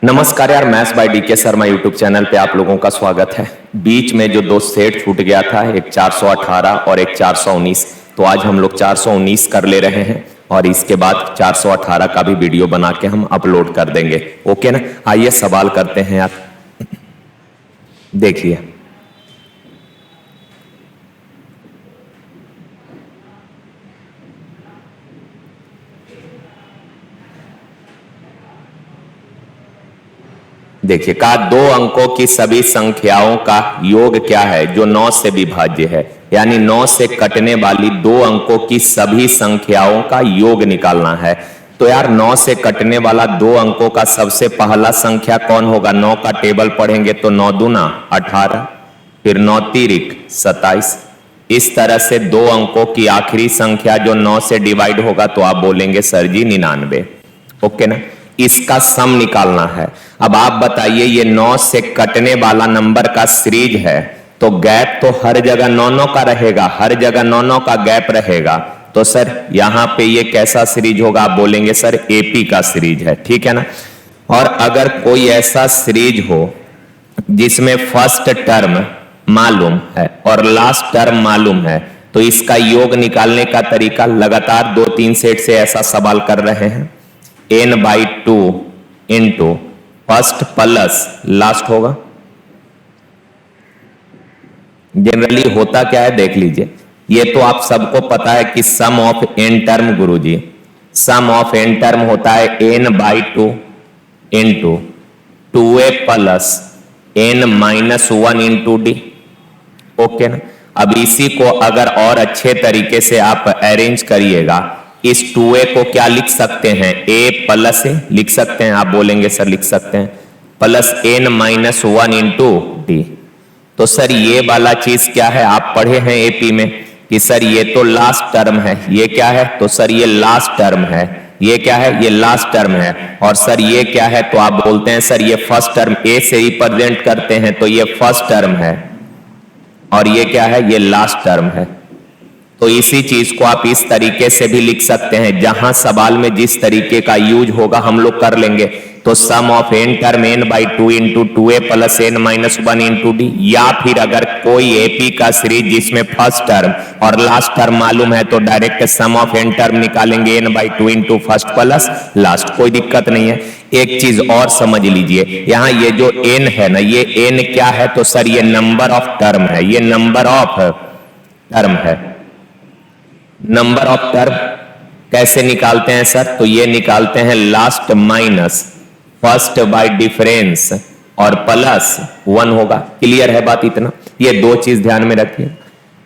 नमस्कार यार, maths by DK Sharma YouTube channel पे आप लोगों का स्वागत है। बीच में जो दो सेट छूट गया था, एक 418 और एक 419, तो आज हम लोग 419 कर ले रहे हैं और इसके बाद 418 का भी वीडियो बना के हम अपलोड कर देंगे। ओके ना? आइए सवाल करते हैं यार। देखिए, कहा दो अंकों की सभी संख्याओं का योग क्या है जो 9 से विभाज्य है। यानी 9 से कटने वाली दो अंकों की सभी संख्याओं का योग निकालना है। तो यार 9 से कटने वाला दो अंकों का सबसे पहला संख्या कौन होगा? 9 का टेबल पढ़ेंगे तो 9 दूना 18, फिर 9 तिरिक 27। इस तरह से दो अंकों की आखिरी संख्या जो 9 से डिवाइड होगा तो आप बोलेंगे सर जी 99। ओके ना? इसका सम निकालना है। अब आप बताइए, ये 9 से कटने वाला नंबर का सीरीज है तो गैप तो हर जगह 9-9 का रहेगा, हर जगह 9-9 का गैप रहेगा। तो सर यहां पे ये कैसा सीरीज होगा? आप बोलेंगे सर एपी का सीरीज है। ठीक है ना? और अगर कोई ऐसा सीरीज हो जिसमें फर्स्ट टर्म मालूम है और लास्ट टर्म मालूम है तो इसका योग निकालने का तरीका लगातार 2-3 सेट से ऐसा सवाल कर रहे हैं। n/2 into first plus last होगा। जनरली होता क्या है देख लीजिए, ये तो आप सबको पता है कि सम ऑफ एन टर्म, गुरुजी सम ऑफ एन टर्म होता है n/2 into 2a plus n-1 into D. Okay ना? अब इसी को अगर और अच्छे तरीके से आप अरेंज करिएगा, इस 2a को क्या लिख सकते हैं? a प्लस ए लिख सकते हैं। आप बोलेंगे सर लिख सकते हैं प्लस n-1 इंटू डी। तो सर ये वाला चीज क्या है? आप पढ़े हैं एपी में कि सर ये तो लास्ट टर्म है, ये क्या है? तो सर ये लास्ट टर्म है। ये क्या है? ये लास्ट टर्म है। और सर ये क्या है? तो आप बोलते हैं सर ये फर्स्ट टर्म, ए से रिप्रेजेंट करते हैं तो ये फर्स्ट टर्म है और ये क्या है? ये लास्ट टर्म है। तो इसी चीज को आप इस तरीके से भी लिख सकते हैं। जहां सवाल में जिस तरीके का यूज होगा हम लोग कर लेंगे। तो sum of N term n/2 into 2a plus n-1 into D. या फिर अगर कोई एपी का सीरीज जिसमें फर्स्ट टर्म और लास्ट टर्म मालूम है तो direct sum of N term निकालेंगे n/2 into first plus last. कोई दिक्कत नहीं है। एक चीज और समझ लीजिए, यहां ये जो n है ना, ये n क्या है? तो सर ये नंबर ऑफ टर्म है, ये नंबर ऑफ टर्म है। नंबर ऑफ टर्म कैसे निकालते हैं सर? तो ये निकालते हैं last minus first by difference और प्लस 1 होगा। क्लियर है बात? इतना ये दो चीज ध्यान में रखिए।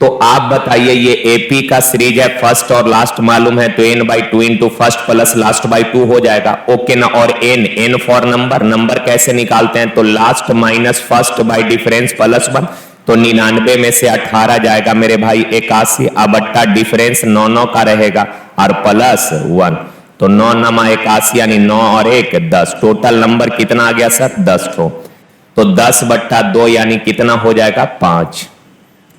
तो आप बताइए, ये एपी का सीरीज है, फर्स्ट और लास्ट मालूम है तो n/2 into first plus last by 2 हो जाएगा। ओके ना? और n फॉर नंबर कैसे निकालते हैं? तो last minus first by difference plus 1। तो 99 में से 18 जाएगा मेरे भाई 81, अब बट्टा डिफरेंस 9-9 का रहेगा और प्लस 1। तो 9-9 81 यानी 9 और 1 10। टोटल नंबर कितना आ गया सर? 10 ठो। तो 10/2 यानी कितना हो जाएगा? 5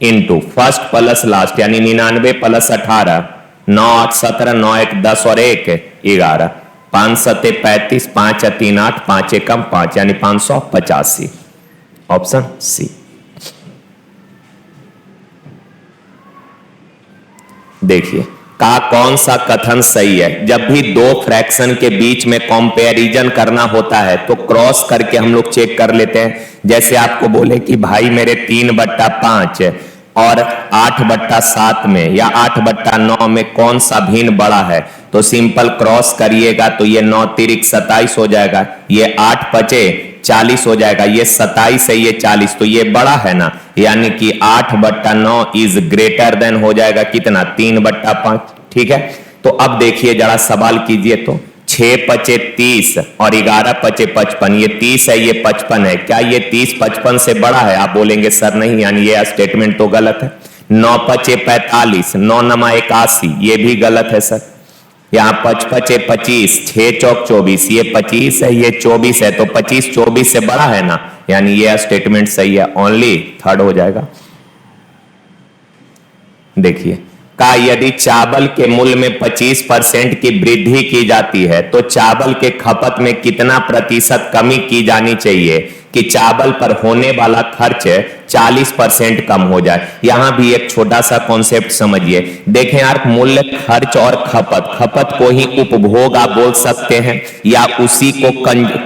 इंटू फर्स्ट प्लस लास्ट यानी 99 प्लस 18, 9 8 17, 9 1 10 और 1 11, 5 7 35, 5 3 8, 5 1 5 यानी 585। Option C. देखिए का कौन सा कथन सही है? जब भी दो फ्रैक्शन के बीच में कंपैरिजन करना होता है तो क्रॉस करके हम लोग चेक कर लेते हैं। जैसे आपको बोले कि भाई मेरे 3/5 और 8/7 में या 8/9 में कौन सा भिन्न बड़ा है, तो सिंपल क्रॉस करिएगा तो ये 9 तिरिक 27 हो जाएगा, ये 8 पचे 40 हो जाएगा, ये 27 है, ये 40, तो ये बड़ा है ना। यानी कि 8/9 इज ग्रेटर देन हो जाएगा कितना? 3/5। ठीक है? तो अब देखिए जरा सवाल कीजिए तो 6 पचे 30 और 11 पचे 55, ये 30 है, ये 55 है। क्या ये 30 55 से बड़ा है? आप बोलेंगे सर नहीं, यानी ये स्टेटमेंट तो गलत है। 9 पचे 45, 9-9 81, ये भी गलत है सर। यहाँ 5 पचे 25, 6 चौक 24, ये 25 है, ये 24 है, तो 25 24 से बड़ा है ना, यानी ये स्टेटमेंट सही है। ओनली थर्ड हो जाएगा। देखिए का यदि चावल के मूल्य में 25% की वृद्धि की जाती है तो चावल के खपत में कितना प्रतिशत कमी की जानी चाहिए कि चावल पर होने वाला खर्च 40% कम हो जाए। यहां भी एक छोटा सा कॉन्सेप्ट समझिए। देखें यार, मूल्य, खर्च और खपत, खपत को ही उपभोग आप बोल सकते हैं या उसी को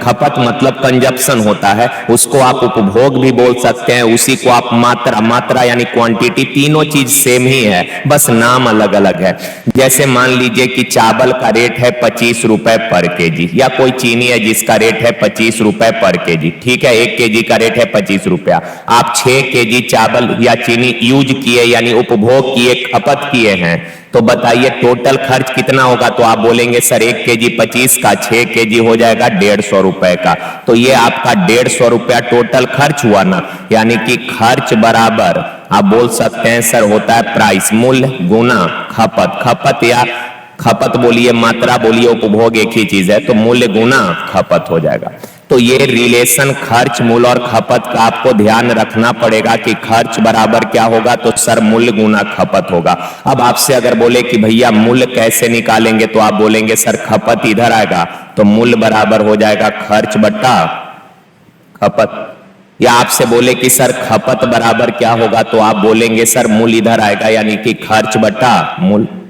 खपत मतलब कंजप्शन होता है, उसको आप उपभोग भी बोल सकते हैं, उसी को आप मात्रा, मात्रा यानी क्वांटिटी, तीनों चीज सेम ही है, बस नाम अलग अलग है। जैसे मान लीजिए कि चावल का रेट है 25 रुपए पर केजी, या कोई चीनी है जिसका रेट है 25 रुपए पर केजी, ठीक है, 1 केजी का रेट है 25 रुपया। आप 6 केजी चावल या चीनी यूज किए यानी उपभोग किए, खपत किए हैं, तो बताइए टोटल खर्च कितना होगा? तो आप बोलेंगे सर 1 केजी 25 का, 6 केजी हो जाएगा 150 रुपए का। तो ये आपका 150 रुपया टोटल खर्च हुआ ना, यानी कि खर्च बराबर आप बोल सकते हैं सर होता है प्राइस, मूल्य गुना खपत। खपत या खपत बोलिए, मात्रा बोलिए, उपभोग एक ही चीज है, तो मूल्य गुना खपत हो जाएगा। तो ये रिलेशन खर्च, मूल्य और खपत का आपको ध्यान रखना पड़ेगा कि खर्च बराबर क्या होगा, तो सर मूल्य गुना खपत होगा। अब आपसे अगर बोले कि भैया मूल्य कैसे निकालेंगे, तो आप बोलेंगे सर खपत इधर आएगा, तो मूल्य बराबर हो जाएगा खर्च बट्टा खपत। या आपसे बोले कि सर खपत बराबर क्या होगा, तो आप बोलेंगे सर मूल्य इधर आएगा, यानी कि खर्च बट्टा मूल्य।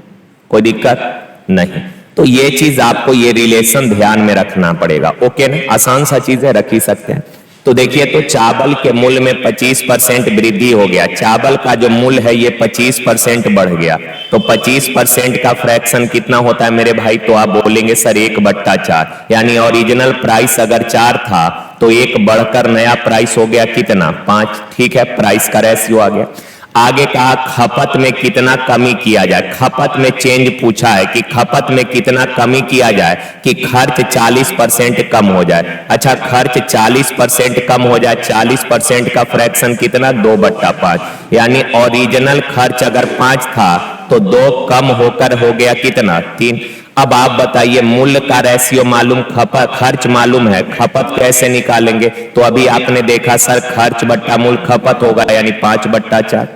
कोई दिक्कत नहीं। तो ये चीज आपको, ये रिलेशन ध्यान में रखना पड़ेगा। ओके ना, आसान सा चीज है, रख ही सकते हैं। तो देखिए, तो चावल के मूल्य में 25% वृद्धि हो गया, चावल का जो मूल्य है ये 25% बढ़ गया, तो 25% का फ्रैक्शन कितना होता है मेरे भाई? तो आप बोलेंगे सर 1/4, यानी ओरिजिनल प्राइस अगर 4 था तो 1 बढ़कर नया प्राइस हो गया कितना? 5, ठीक है, प्राइस का रेशियो आ गया। आगे कहा खपत में कितना कमी किया जाए, खपत में चेंज पूछा है कि खपत में कितना कमी किया जाए कि खर्च 40% कम हो जाए। अच्छा, खर्च 40% कम हो जाए, 40% का फ्रैक्शन कितना? 2/5, यानी ओरिजिनल खर्च अगर 5 था तो 2 कम होकर हो गया कितना? 3। अब आप बताइए, मूल्य का रेशियो मालूम, खपत खर्च मालूम है, खपत कैसे निकालेंगे? तो अभी आपने देखा सर खर्च बट्टा मूल्य खपत होगा, यानी 5/4,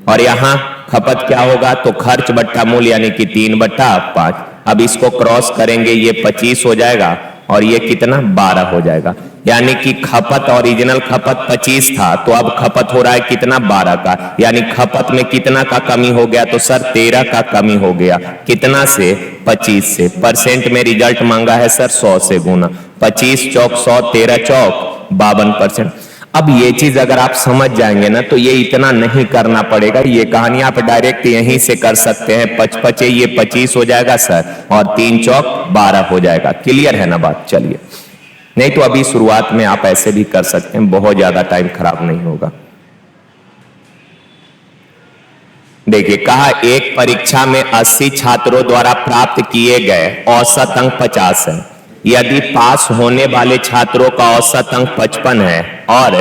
और यहां खपत क्या होगा? तो खर्च बट्टा मूल्य यानी कि 3/5। अब इसको क्रॉस करेंगे, ये 25 हो जाएगा और ये कितना? 12 हो जाएगा, यानी कि खपत, ओरिजिनल खपत 25 था तो अब खपत हो रहा है कितना? 12 का, यानी खपत में कितना का कमी हो गया? तो सर 13 का कमी हो गया। कितना से? 25 से। परसेंट में रिजल्ट मांगा है सर 100 से गुना, 25 चौक 100, 13 चौक 52%। अब ये चीज अगर आप समझ जाएंगे ना तो ये इतना नहीं करना पड़ेगा, ये कहानी आप डायरेक्ट यहीं से कर सकते हैं। 55 ये 25 हो जाएगा सर, और 3 चौक 12 हो जाएगा। क्लियर है ना बात? चलिए, नहीं तो अभी शुरुआत में आप ऐसे भी कर सकते हैं, बहुत ज्यादा टाइम खराब नहीं होगा। देखिए, कहा एक परीक्षा में 80 छात्रों द्वारा प्राप्त किए गए औसत अंक 50 है। यदि पास होने वाले छात्रों का औसत अंक 55 है और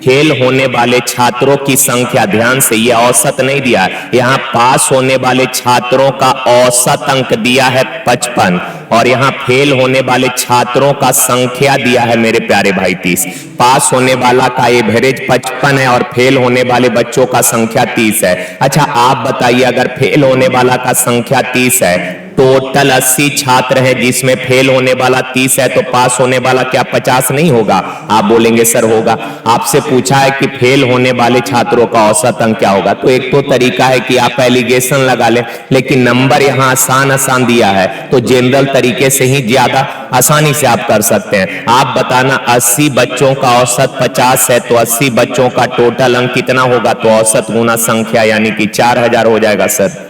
फेल होने वाले छात्रों की संख्या, ध्यान से ये औसत नहीं दिया, यहाँ पास होने वाले छात्रों का औसत अंक दिया है 55 और यहाँ फेल होने वाले छात्रों का संख्या दिया है मेरे प्यारे भाई 30। पास होने वाला का एवरेज 55 है और फेल होने वाले बच्चों का संख्या 30 है। अच्छा, आप बताइए, अगर फेल होने वाला का संख्या 30 है, टोटल 80 छात्र हैं जिसमें फेल होने वाला 30 है, तो पास होने वाला क्या 50 नहीं होगा? आप बोलेंगे सर होगा। आपसे पूछा है कि फेल होने वाले छात्रों का औसत अंक क्या होगा, तो एक तो तरीका है कि आप एलिगेशन लगा लें, लेकिन नंबर यहां आसान दिया है तो जनरल तरीके से ही ज्यादा आसानी से आप कर सकते हैं। आप बताना 80 बच्चों का औसत 50 है तो 80 बच्चों का टोटल अंक कितना होगा? तो औसत गुना संख्या, यानी कि 4000 हो जाएगा सर।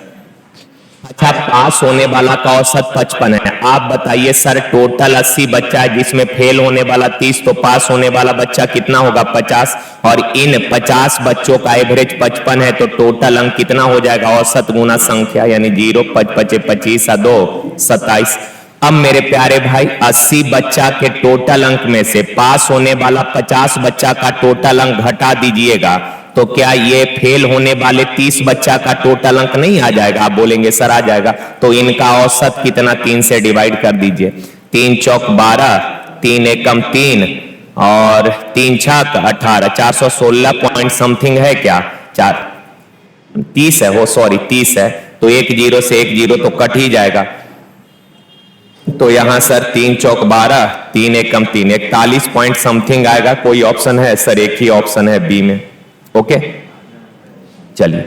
अच्छा, पास होने वाला का औसत 55 है। आप बताइए सर, टोटल 80 बच्चा है जिसमें फेल होने वाला 30, तो पास होने वाला बच्चा कितना होगा? 50, और इन 50 बच्चों का एवरेज 55 है तो टोटल अंक कितना हो जाएगा? औसत गुना संख्या, यानी 0 5 5 25 2 27। अब मेरे प्यारे भाई, 80 बच्चा के टोटल अंक में से पास होने वाला 50 बच्चा का टोटल अंक घटा दीजिएगा, तो क्या ये फेल होने वाले 30 बच्चा का टोटल अंक नहीं आ जाएगा? आप बोलेंगे सर आ जाएगा। तो इनका औसत कितना? 3 से डिवाइड कर दीजिए, 3 चौक 12, 3 एकम 3 और 3 छक 18, 416 पॉइंट समथिंग है क्या? 4 30 है, वो सॉरी 30 है, तो 1 0 से 1 0 तो कट ही जाएगा। तो यहां सर 3 चौक 12, 3 एकम 3, 41 पॉइंट समथिंग आएगा। कोई ऑप्शन है सर? एक ही ऑप्शन है बी में। ओके चलिए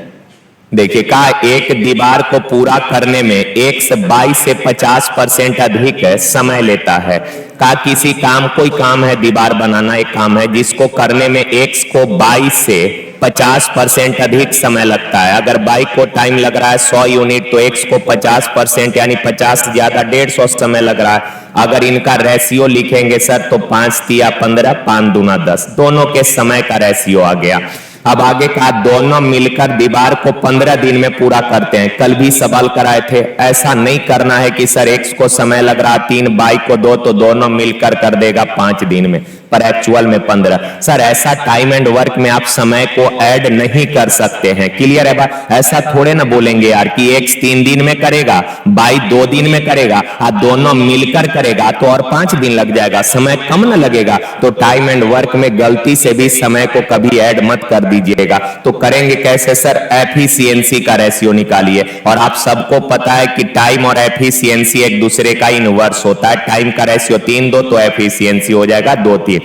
देखिए, कहा एक दीवार को पूरा करने में 22 से 50% अधिक समय लेता है। कहा किसी काम, कोई काम है दीवार बनाना, एक काम है जिसको करने में x को 22 से 50% अधिक समय लगता है। अगर बाइक को टाइम लग रहा है 100 यूनिट तो x को 50% यानी 50 ज्यादा 150 समय लग रहा है। अगर इनका रेशियो लिखेंगे सर तो 5 तिया 15, 5 दूना 10, दोनों के समय का रेशियो आ गया। अब आगे कहा दोनों मिलकर दीवार को 15 दिन में पूरा करते हैं। कल भी सवाल कराए थे, ऐसा नहीं करना है कि सर x को समय लग रहा 3, बाइक को 2, तो दोनों मिलकर कर देगा 5 दिन में, पर एक्चुअल में 15। सर ऐसा टाइम एंड वर्क में आप समय को ऐड नहीं कर सकते हैं। क्लियर है बात? ऐसा थोड़े ना बोलेंगे यार कि x 3 दिन में करेगा, बाई 2 दिन में करेगा, और दोनों मिलकर करेगा तो और 5 दिन लग जाएगा, समय कम ना लगेगा। तो टाइम एंड वर्क में गलती से भी समय को कभी ऐड मत कर दीजिएगा। तो करेंगे कैसे सर? एफिशिएंसी का रेशियो निकालिए। और आप सबको पता है कि टाइम और एफिशिएंसी एक दूसरे का इनवर्स होता है। टाइम का रेशियो 3 2 तो एफिशिएंसी हो जाएगा 2 3।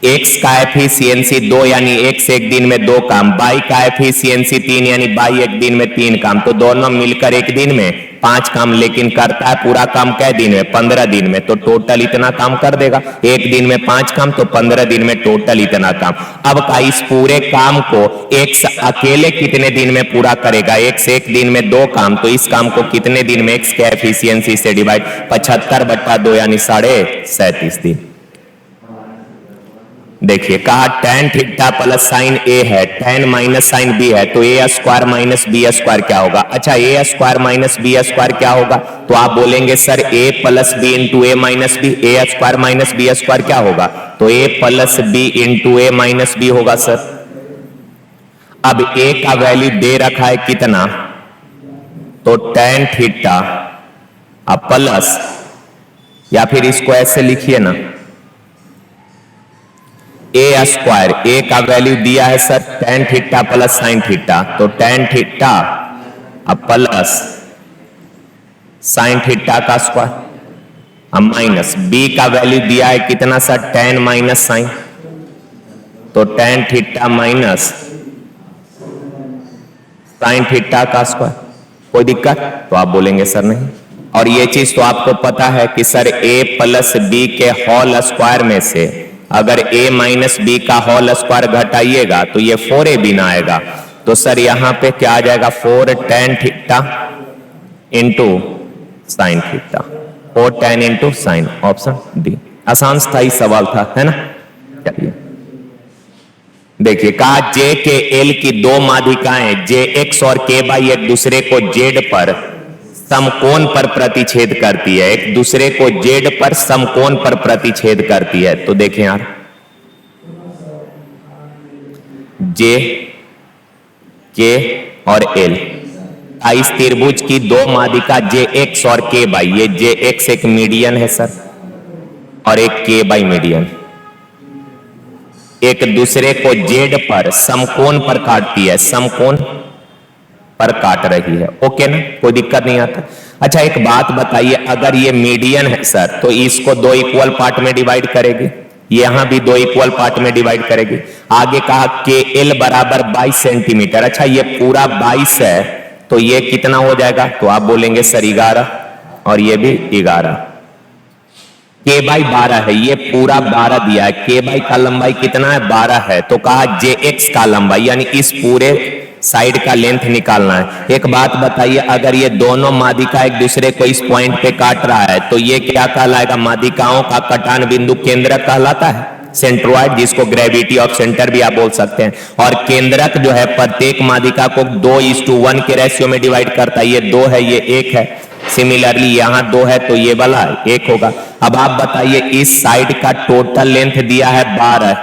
x का एफिशिएंसी 2 यानी x एक दिन में 2 काम, y का एफिशिएंसी 3 यानी y एक दिन में 3 काम। तो दोनों मिलकर एक दिन में 5 काम, लेकिन करता है पूरा काम कै दिन में? 15 दिन में। तो टोटल इतना काम कर देगा। एक दिन में 5 काम तो 15 दिन में टोटल इतना काम। अब का इस पूरे काम को x अकेले कितने दिन में पूरा करेगा? x एक दिन में 2 काम, तो इस काम को कितने दिन में x के एफिशिएंसी से डिवाइड? 75/2 यानी 37.5 दिन। देखिए कहा tan theta plus sign a है, tan माइनस साइन b है, तो a square minus b square क्या होगा? अच्छा a square minus b square क्या होगा? तो आप बोलेंगे sir a plus b into a minus b, a square minus b square क्या होगा? तो a plus b into a minus b होगा सर। अब a का वैल्यू दे रखा है कितना? तो tan थीटा प्लस, या फिर इसको ऐसे लिखिए ना, ए स्क्वायर, ए का वैल्यू दिया है sir tan theta plus sine theta, तो tan theta plus sine theta का स्क्वायर, माइनस बी का वैल्यू दिया है कितना सर? tan माइनस साइन, तो tan theta minus sine theta का स्क्वायर। कोई दिक्कत? तो आप बोलेंगे सर नहीं। और ये चीज तो आपको पता है कि सर a प्लस बी के होल स्क्वायर में से अगर a माइनस बी का होल स्क्वायर घटाइएगा तो ये 4ab ना आएगा। तो सर यहां पे क्या आ जाएगा? 4 tan theta into sine theta, 4 tan into sine, option D. आसान स्थाई सवाल था, है ना? चलिए देखिए कहा जे के एल की 2 माध्यिकाएं जे एक्स और के बाई एक दूसरे को जेड पर समकोण पर प्रतिच्छेद करती है, एक दूसरे को जेड पर समकोण पर प्रतिच्छेद करती है। तो देखें यार, जे के और एल, इस त्रिभुज की 2 माध्यिका जे एक्स और के बाई, ये जे एक्स एक मीडियन है सर और एक के बाई मीडियन, एक दूसरे को जेड पर समकोण पर काटती है, समकोण पर काट रही है। ओके ना? कोई दिक्कत नहीं आता। अच्छा एक बात बताइए, अगर ये मीडियन है सर तो इसको 2 इक्वल पार्ट में डिवाइड करेगी, यहां भी 2 इक्वल पार्ट में डिवाइड करेगी। आगे कहा के एल बराबर 22 सेंटीमीटर। अच्छा ये पूरा 22 है तो ये कितना हो जाएगा? तो आप बोलेंगे सर 11, और ये भी 11। के बाई 12 है, ये पूरा 12 दिया है, के बाई का लंबाई कितना है? 12 है। तो कहा जे एक्स का लंबाई यानी इस पूरे साइड का लेंथ निकालना है। एक बात बताइए, अगर ये दोनों माध्यिका एक दूसरे को इस पॉइंट पे काट रहा है तो ये क्या कहलाएगा? माध्यिकाओं का कटान बिंदु केंद्रक कहलाता है, सेंट्रोइड, जिसको ग्रेविटी ऑफ सेंटर भी आप बोल सकते हैं। और केंद्रक जो है प्रत्येक माध्यिका को 2:1 के रेशियो में डिवाइड करता है। ये 2 है, ये 1 है। सिमिलरली यहां 2 है तो ये वाला 1 होगा। अब आप बताइए इस साइड का टोटल लेंथ दिया है 12,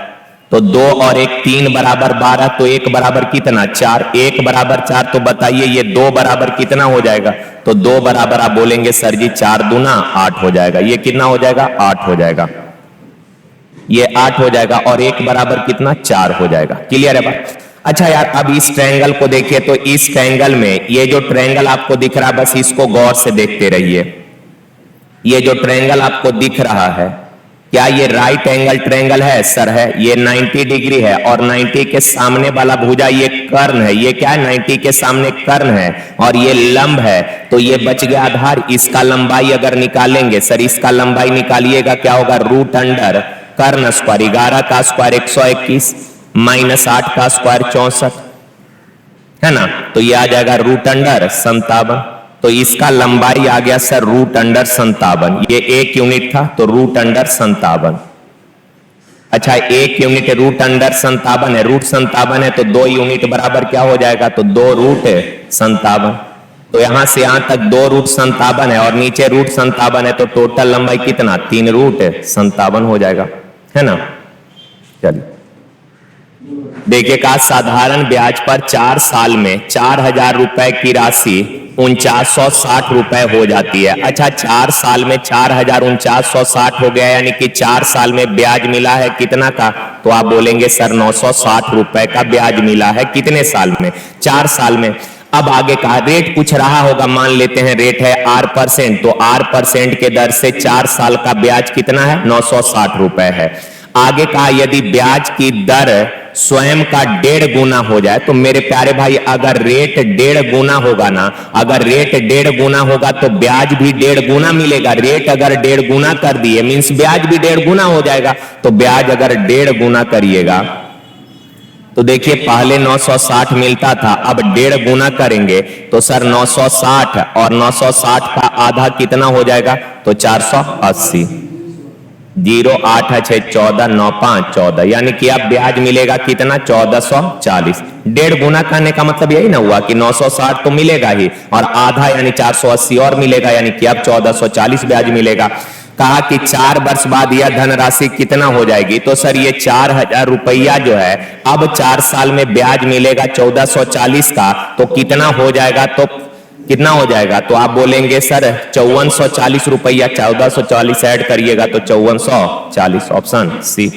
तो 2 और 1 3 बराबर 12, तो 1 बराबर कितना? 4, 1 बराबर 4, तो बताइए ये 2 बराबर कितना हो जाएगा? तो 2 बराबर आप बोलेंगे सर जी 4 दूना 8 हो जाएगा। ये कितना हो जाएगा? 8 हो जाएगा, ये 8 हो जाएगा, और 1 बराबर कितना? 4 हो जाएगा। क्लियर है बात? अच्छा यार, अब इस ट्रायंगल को देखिए, तो इस ट्रायंगल में ये जो ट्रायंगल आपको दिख रहा है, बस इसको गौर से देखते रहिए। ये जो ट्रायंगल आपको दिख रहा है, क्या ये राइट एंगल ट्रायंगल है? सर है। ये 90 डिग्री है और 90 के सामने वाला भुजा ये कर्ण है। ये क्या है? 90 के सामने कर्ण है और ये लंब है, तो ये बच गया आधार। इसका लंबाई अगर निकालेंगे सर, इसका लंबाई निकालिएगा, क्या होगा? रूट अंडर कर्ण स्क्वायर, 11 का स्क्वायर 121 माइनस 8 का स्क्वायर 64 है ना, तो ये आ जाएगा रूट अंडर 57। तो इसका लंबाई आ गया सर रूट अंडर 57। ये 1 यूनिट था तो रूट अंडर 57। अच्छा, 1 यूनिट रूट अंडर 57 है, रूट 57 है तो 2 यूनिट बराबर क्या हो जाएगा? तो 2 रूट 57। तो यहां से यहां तक 2 रूट 57 है और नीचे रूट 57 है, तो टोटल लंबाई कितना? 3 रूट 57 हो जाएगा, है ना। चलिए देखिए, कहा साधारण ब्याज पर 4 साल में 4000 रुपए की राशि 4960 रुपए हो जाती है। अच्छा, 4 साल में 4000 4960 हो गया, यानी कि 4 साल में ब्याज मिला है कितना का? तो आप बोलेंगे सर 960 रुपए का ब्याज मिला है। कितने साल में? 4 साल में। अब आगे कहा रेट पूछ रहा होगा, मान लेते हैं रेट है R%, तो R% के दर से 4 साल का ब्याज कितना है? 960 रुपए है। आगे कहा यदि ब्याज की दर स्वयं का 1.5 गुना हो जाए, तो मेरे प्यारे भाई अगर रेट 1.5 गुना होगा ना, अगर रेट 1.5 गुना होगा तो ब्याज भी 1.5 गुना मिलेगा। रेट अगर 1.5 गुना कर दिए मींस ब्याज भी 1.5 गुना हो जाएगा। तो ब्याज अगर 1.5 गुना करिएगा तो देखिए पहले 960 मिलता था, अब 1.5 गुना करेंगे तो सर 960 और 960 का आधा कितना हो जाएगा? तो 480। 0 8 6 14 9 5 14, यानी कि अब ब्याज मिलेगा कितना? 1440। 1.5 गुना करने का मतलब यही ना हुआ कि 960 तो मिलेगा ही और आधा यानी 480 और मिलेगा, यानी कि अब 1440 ब्याज मिलेगा। कहा कि 4 वर्ष बाद यह धनराशि कितना हो जाएगी? तो सर ये 4000 रुपया जो है अब 4 साल में ब्याज मिलेगा 1440 का, तो कितना हो जाएगा? तो कितना हो जाएगा? तो आप बोलेंगे सर 5440 रुपया, 1440 ऐड करिएगा तो 5440, ऑप्शन सी।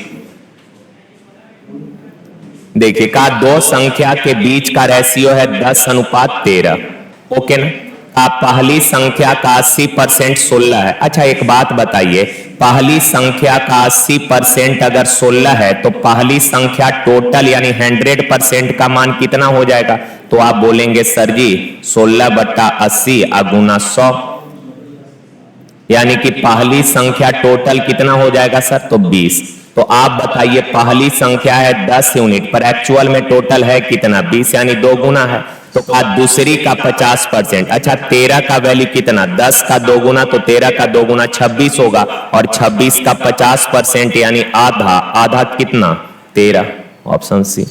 देखिए कहा 2 संख्या के बीच का रेशियो है 10:13। ओके ना। आप पहली संख्या का 80% 16 है। अच्छा एक बात बताइए, पहली संख्या का 80% अगर 16 है तो पहली संख्या टोटल यानी 100% का मान कितना हो जाएगा? तो आप बोलेंगे सर जी 16/80 गुना 100, यानी कि पहली संख्या टोटल कितना हो जाएगा सर? तो 20। तो आप बताइए पहली संख्या है 10 यूनिट पर एक्चुअल में टोटल है कितना? 20, यानी 2 गुना है। तो दूसरी का 50%। अच्छा 13 का वैल्यू कितना? 10 का 2 गुना, तो 13 का 2 गुना 26 होगा और 26 का 50% यानी आधा। आधा कितना? 13, ऑप्शन सी।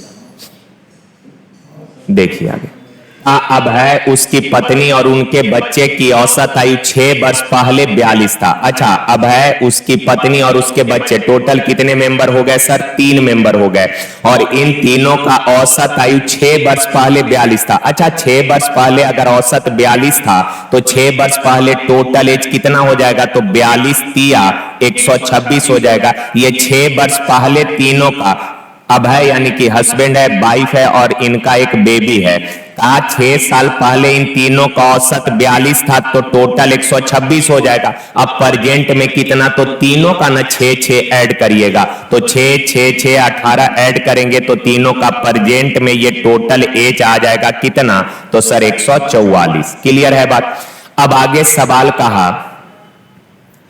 देखिए आगे अब है उसकी पत्नी और उनके बच्चे की औसत आयु 6 वर्ष पहले 42 था। अच्छा अब है उसकी पत्नी और उसके बच्चे, टोटल कितने मेंबर हो गए सर? 3 मेंबर हो गए और इन तीनों का औसत आयु 6 वर्ष पहले 42 था। अच्छा 6 वर्ष पहले अगर औसत 42 था तो 6 वर्ष पहले टोटल एज कितना हो जाएगा? तो 42 तिया 126 हो जाएगा। ये 6 वर्ष पहले तीनों का अब है, यानी कि हस्बैंड है, वाइफ है और इनका एक बेबी है। कहा 6 साल पहले इन तीनों का औसत 42 था तो टोटल 126 हो जाएगा। अब प्रेजेंट में कितना? तो तीनों का ना 6 ऐड करिएगा, तो 6 18 ऐड करेंगे तो तीनों का प्रेजेंट में ये टोटल एज आ जाएगा कितना? तो सर 144। क्लियर है बात। अब आगे सवाल कहा,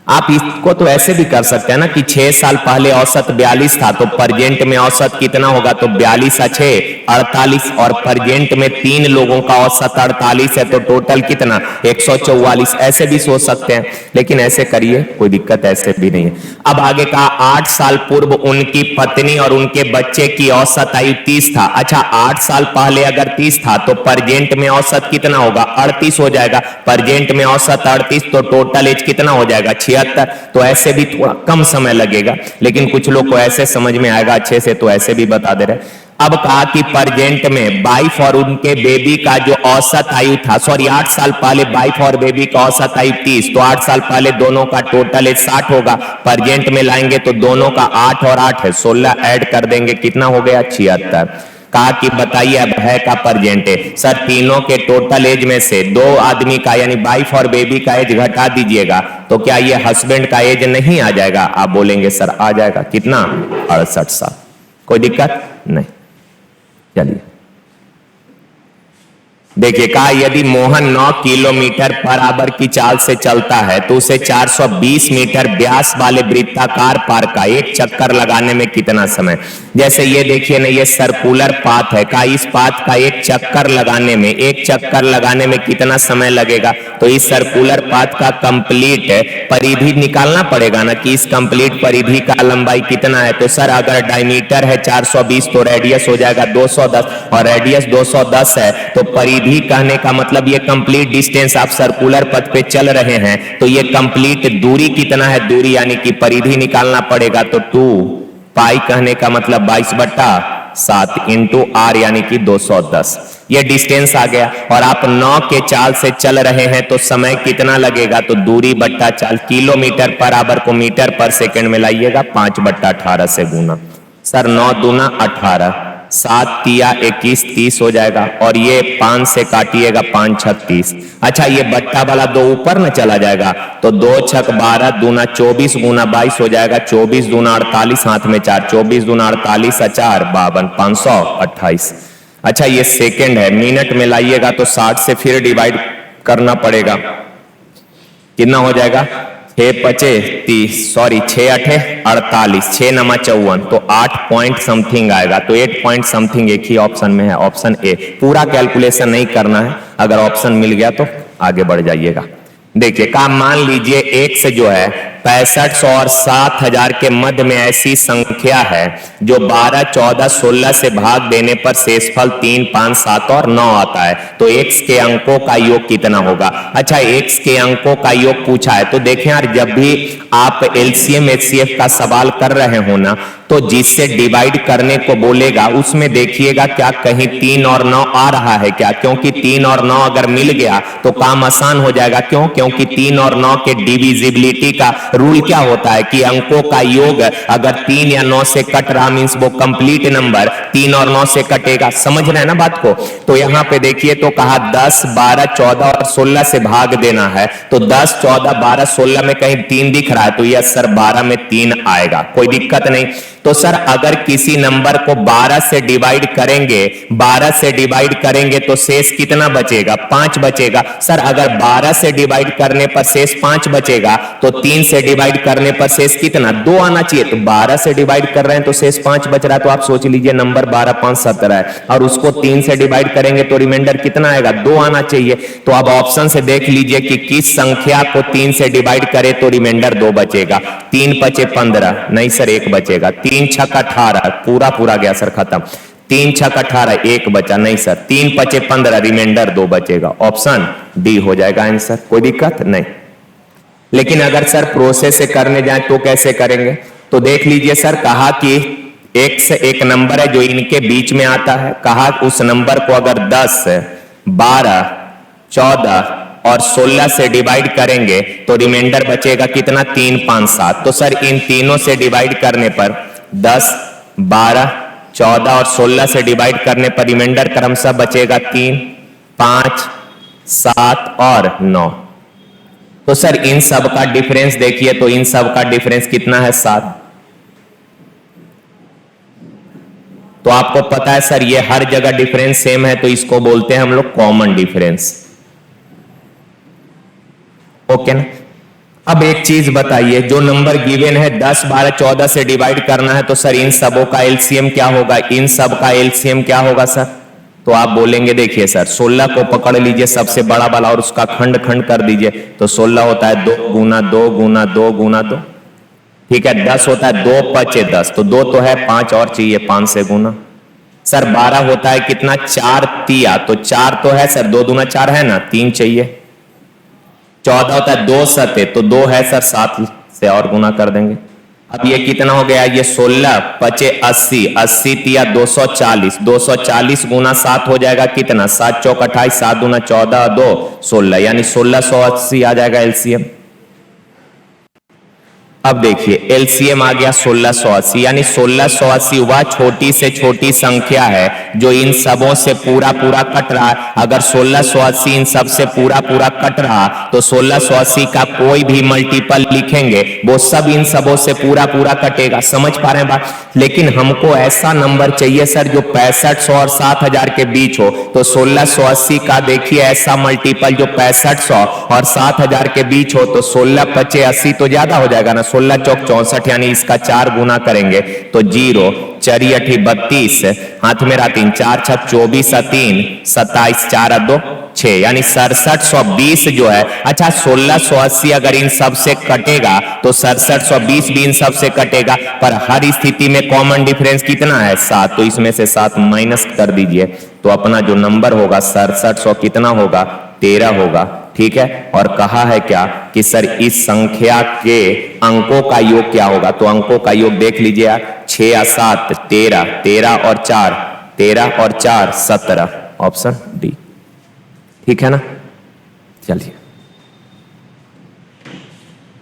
आप इसको तो ऐसे भी कर सकते हैं ना कि 6 साल पहले औसत 42 था तो प्रेजेंट में औसत कितना होगा? तो 42 6 48 और प्रेजेंट में 3 लोगों का औसत 48 है तो टोटल कितना? 144। ऐसे भी सोच सकते हैं, लेकिन ऐसे करिए, कोई दिक्कत ऐसे भी नहीं है। अब आगे कहा 8 साल पूर्व उनकी पत्नी और उनके बच्चे की औसत आयु 30 था। अच्छा 8 साल पहले अगर 30 था तो प्रेजेंट में औसत कितना होगा? 38 हो जाएगा। प्रेजेंट में औसत 38 तो टोटल एज कितना हो जाएगा? 76। तो ऐसे भी थोड़ा कम समय लगेगा, लेकिन कुछ लोग को ऐसे समझ में आएगा अच्छे से, तो ऐसे भी बता दे रहे। अब कहा कि प्रेजेंट में वाइफ और उनके बेबी का जो औसत आयु था, सॉरी 8 साल पहले वाइफ और बेबी का औसत आयु 30, तो 8 साल पहले दोनों का टोटल एज 60 होगा। प्रेजेंट में लाएंगे तो दोनों का 8 और 8 है 16 ऐड कर देंगे, कितना हो गया? 76। कहा कि बताइए अब है का प्रेजेंट है। सर तीनों के टोटल एज में से दो आदमी का यानी वाइफ और बेबी का एज घटा दीजिएगा तो क्या ये हस्बैंड का एज नहीं आ जाएगा? आप बोलेंगे सर आ जाएगा। कितना? 68 साल। कोई दिक्कत नहीं। चलिए देखिए, कहा यदि मोहन 9 किलोमीटर पर आवर की चाल से चलता है तो उसे 420 मीटर व्यास वाले वृत्ताकार पार्क का एक चक्कर लगाने में कितना समय? जैसे ये देखिए ना, ये सर्कुलर पाथ है। कहा इस पाथ का एक चक्कर लगाने में कितना समय लगेगा? तो इस सर्कुलर पाथ का कंप्लीट परिधि निकालना पड़ेगा ना कि इस कंप्लीट परिधि का लंबाई कितना है। तो सर अगर डायमीटर है 420 तो रेडियस हो जाएगा 210 और रेडियस 210 है तो परिधि कहने का मतलब ये कंप्लीट डिस्टेंस आप सर्कुलर पथ पे चल रहे हैं तो ये कंप्लीट दूरी कितना है? दूरी यानी कि परिधि निकालना पड़ेगा तो 2 पाई कहने का मतलब 22/7 इंटू r यानी कि 210। ये डिस्टेंस आ गया और आप 9 के चाल से चल रहे हैं तो समय कितना लगेगा? तो दूरी बट्टा चाल, किलोमीटर पर आवर को मीटर पर सेकंड में लाइएगा 5/18 से गुना। सर 9 दूना 18, 7 तिया 21, 30 हो जाएगा और ये 5 से काटिएगा 5 छक 30। अच्छा ये बट्टा वाला 2 ऊपर न चला जाएगा तो 2 छक 12 दूना 24 गुना 22 हो जाएगा। 24 दूना 48, हाथ में 4, 24 दूना 48, 4 52, 528। अच्छा ये सेकंड है, मिनट में लाइएगा तो 60 से फिर डिवाइड करना पड़ेगा। कितना हो जाएगा? 6 पचे 30, सॉरी 6 अठे 48, 6 नमा 54 तो 8 पॉइंट समथिंग आएगा। तो 8 पॉइंट समथिंग एक ही ऑप्शन में है, ऑप्शन ए। पूरा कैलकुलेशन नहीं करना है, अगर ऑप्शन मिल गया तो आगे बढ़ जाइएगा। देखिए काम मान लीजिए एक से जो है 6500 और 7000 के मध्य में ऐसी संख्या है जो 12, 14, 16 से भाग देने पर शेषफल 3, 5, 7 और 9 आता है तो x के अंकों का योग कितना होगा? अच्छा x के अंकों का योग पूछा है तो देखें यार, जब भी आप LCM HCF का सवाल कर रहे हो ना तो जिससे डिवाइड करने को बोलेगा उसमें देखिएगा क्या कहीं 3 और 9 आ रहा है क्या? क्योंकि 3 और 9 अगर मिल गया तो काम आसान हो जाएगा। क्यों? क्योंकि 3 और 9 के डिविजिबिलिटी का रूल क्या होता है कि अंकों का योग अगर 3 या 9 से कट रहा मींस वो कंप्लीट नंबर 3 और 9 से कटेगा। समझ रहे हैं ना बात को? तो यहां पे देखिए तो कहा 10, 12, 14 और 16 से भाग देना है तो 10, 14, 12, 16 में कहीं 3 दिख रहा है तो यह सर 12 में 3 आएगा। कोई दिक्कत नहीं। तो सर अगर किसी नंबर को 12 से डिवाइड करेंगे तो शेष कितना बचेगा? 5 बचेगा। सर अगर 12 से डिवाइड करने पर शेष 5 बचेगा तो 3 से डिवाइड करने पर शेष कितना? 2 आना चाहिए। तो 12 से डिवाइड कर रहे हैं तो शेष 5 बच रहा है तो आप सोच लीजिए नंबर 12, 5, 17 है और उसको 3 से डिवाइड करेंगे तो रिमाइंडर कितना आएगा? 2 आना चाहिए। तो अब ऑप्शन से देख लीजिए कि किस संख्या को 3 से डिवाइड करे तो रिमाइंडर 2 बचेगा। 3 पचे 15, नहीं सर 1 बचेगा। 3 छक 18, पूरा गया सर खत्म। 3 छक 18, 1 बचा। नहीं सर 3 पचे 15, रिमाइंडर 2 बचेगा। ऑप्शन डी हो जाएगा आंसर। कोई दिक्कत नहीं। लेकिन अगर सर प्रोसेस से करने जाए तो कैसे करेंगे? तो देख लीजिए सर, कहा कि एक नंबर है जो इनके बीच में आता है। कहा उस नंबर को अगर 10, 12, 14 और 16 से डिवाइड करेंगे तो रिमाइंडर बचेगा कितना? 3, 5, 7। तो सर इन तीनों से डिवाइड करने पर 10, 12, 14 और 16 से डिवाइड करने पर रिमाइंडर क्रमशः बचेगा 3, 5, 7 और 9। तो सर इन सब का डिफरेंस देखिए तो इन सब का डिफरेंस कितना है? 7। तो आपको पता है सर ये हर जगह डिफरेंस सेम है तो इसको बोलते हैं हम लोग कॉमन डिफरेंस। ओके ना? अब एक चीज बताइए, जो नंबर गिवन है 10, 12, 14 से डिवाइड करना है तो सर इन सबों का एलसीएम क्या होगा? इन सब का एलसीएम क्या होगा सर? तो आप बोलेंगे देखिए सर 16 को पकड़ लीजिए सबसे बड़ा वाला और उसका खंड खंड कर दीजिए तो 16 होता है 2 गुना 2 गुना 2 गुना 2। ठीक है। 10 होता है 2 पचे 10 तो 2 तो है, 5 और चाहिए 5 से गुना। सर 12 होता है कितना? 4 तिया तो 4 तो है सर, 2 दूना 4 है ना, 3 चाहिए। 14 होता है 2 सते तो 2 है सर, 7 से और गुना कर देंगे। अब ये कितना हो गया? ये 16 पचे 80, 80 तिया 240, 240 गुना 7 हो जाएगा कितना? 7 चौक 28, 7 दूना 14, 2 16 यानी 1680 आ जाएगा एलसीएम। अब देखिए एलसीएम आ गया 1680, यानी 1680 वह छोटी से छोटी संख्या है जो इन सबों से पूरा पूरा कट रहा है। अगर 1680 इन सब से पूरा पूरा कट रहा तो 1680 का कोई भी मल्टीपल लिखेंगे वो सब इन सबों से पूरा पूरा कटेगा। समझ पा रहे हैं बात? लेकिन हमको ऐसा नंबर चाहिए सर जो 6500 और 7000 के बीच हो। तो 1680 का देखिए ऐसा मल्टीपल जो 6500 और 7000 के बीच हो, तो 16 पचे 80 तो ज्यादा हो जाएगा ना, 16 चौक 64, यानी इसका 4 गुना करेंगे तो 0, 4 अठी 32, हाथ मेरा 3, 4 छक 24, 3 27, 4 2 6, यानी 6720 जो है। अच्छा 1680 अगर इन सब से कटेगा तो 6720 भी इन सब से कटेगा, पर हर स्थिति में कॉमन डिफरेंस कितना है 7, तो इसमें से 7 माइनस कर दीजिए तो अपना जो नंबर होगा 6700 कितना होगा 13 होगा। ठीक है, और कहा है क्या कि सर इस संख्या के अंकों का योग क्या होगा, तो अंकों का योग देख लीजिए यार, 6 या 7 13, 13 और 4 13 और 4 17, ऑप्शन डी। ठीक है ना, चलिए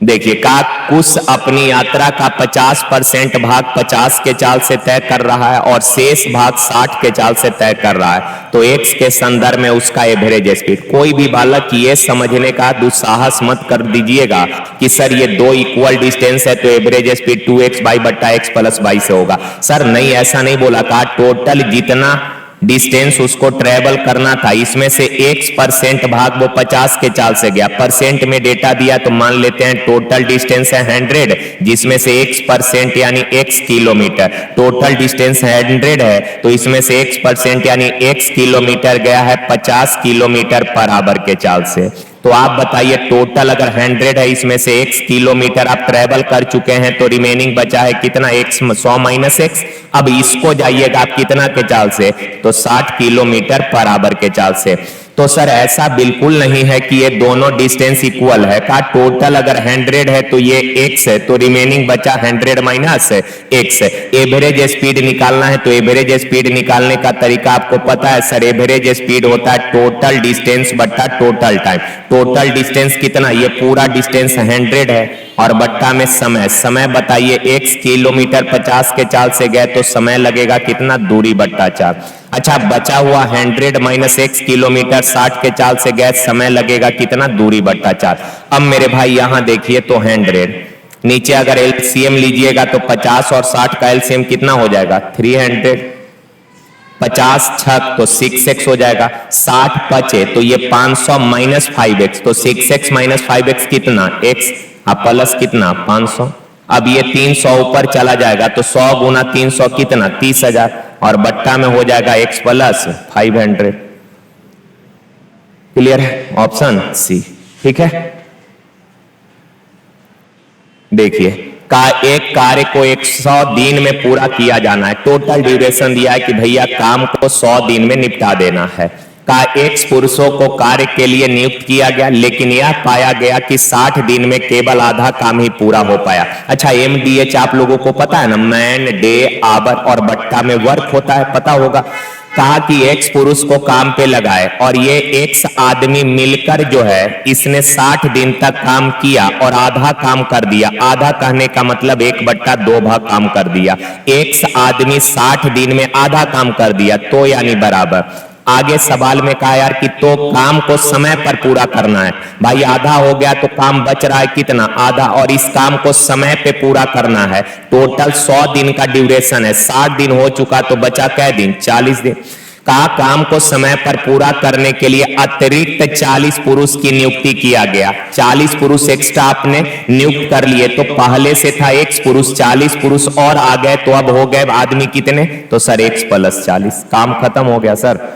देखिए का कुश अपनी यात्रा का 50% भाग 50 के चाल से तय कर रहा है और शेष भाग 60 के चाल से तय कर रहा है, तो x के संदर्भ में उसका एवरेज स्पीड। कोई भी बालक ये समझने का दुस्साहस मत कर दीजिएगा कि सर ये दो इक्वल डिस्टेंस है तो एवरेज स्पीड 2x बाई बट्टा x प्लस बाई से होगा। सर नहीं, ऐसा नहीं बोला, कहा टोटल जितना डिस्टेंस उसको ट्रेवल करना था इसमें से x% भाग वो 50 के चाल से गया। परसेंट में डेटा दिया तो मान लेते हैं टोटल डिस्टेंस है 100, जिसमें से x% यानी x किलोमीटर, टोटल डिस्टेंस 100 है तो इसमें से x% यानी x किलोमीटर गया है 50 किलोमीटर पर आवर के चाल से। तो आप बताइए टोटल अगर 100 है इसमें से x किलोमीटर आप ट्रेवल कर चुके हैं तो रिमेनिंग बचा है कितना, x 100 माइनस x। अब इसको जाइएगा आप कितना के चाल से, तो 60 किलोमीटर पर आवर के चाल से। तो सर ऐसा बिल्कुल नहीं है कि ये दोनों डिस्टेंस इक्वल है, का टोटल अगर 100 है तो ये x है तो रिमेनिंग बचा 100 माइनस x। एवरेज स्पीड निकालना है तो एवरेज स्पीड निकालने का तरीका आपको पता है सर, एवरेज स्पीड होता है टोटल डिस्टेंस बट्टा टोटल टाइम। टोटल डिस्टेंस कितना, ये पूरा डिस्टेंस 100 है और बट्टा में समय, समय बताइए x किलोमीटर 50 के चाल से गए तो समय लगेगा कितना, दूरी बट्टा 4। अच्छा बचा हुआ 100 माइनस x किलोमीटर 60 के चाल से गए, समय लगेगा कितना, दूरी बट्टा 4। अब मेरे भाई यहां देखिए तो 100, नीचे अगर एलसीएम लीजिएगा तो 50 और 60 का एलसीएम कितना हो जाएगा 300, 50 छक तो 6x हो जाएगा, 60 बचे तो ये 500 माइनस 5x, तो 6x माइनस 5x कितना x, प्लस कितना 500। अब ये 300 ऊपर चला जाएगा तो 100 गुना 300 कितना 30,000 और बट्टा में हो जाएगा x प्लस 500। क्लियर है, ऑप्शन सी। ठीक है, देखिए का एक कार्य को 100 दिन में पूरा किया जाना है, टोटल ड्यूरेशन दिया है कि भैया काम को 100 दिन में निपटा देना है। का x पुरुषों को कार्य के लिए नियुक्त किया गया, लेकिन यह पाया गया कि 60 दिन में केवल आधा काम ही पूरा हो पाया। अच्छा MDH आप लोगों को पता है ना, मैन, डे, आवर और बट्टा में वर्क होता है, पता होगा। कहा कि x पुरुष को काम पे लगाए और ये x आदमी मिलकर जो है इसने 60 दिन तक काम किया और आधा काम कर दिया। आधा कहने का मतलब 1/2 भाग काम कर दिया। x आदमी 60 दिन में आधा काम कर दिया तो यानी बराबर। आगे सवाल में कहा यार कि तो काम को समय पर पूरा करना है, भाई आधा हो गया तो काम बच रहा है कितना, आधा, और इस काम को समय पे पूरा करना है। टोटल 100 दिन का ड्यूरेशन है, 60 दिन हो चुका तो बचा कै दिन, 40 दिन। कहा काम को समय पर पूरा करने के लिए अतिरिक्त 40 पुरुष की नियुक्ति किया गया। 40 पुरुष एक्स्ट्रा आपने नियुक्त कर लिए, तो पहले से था x पुरुष, 40 पुरुष और आ गए तो अब हो गए आदमी कितने, तो सर x प्लस 40। काम खत्म हो गया सर,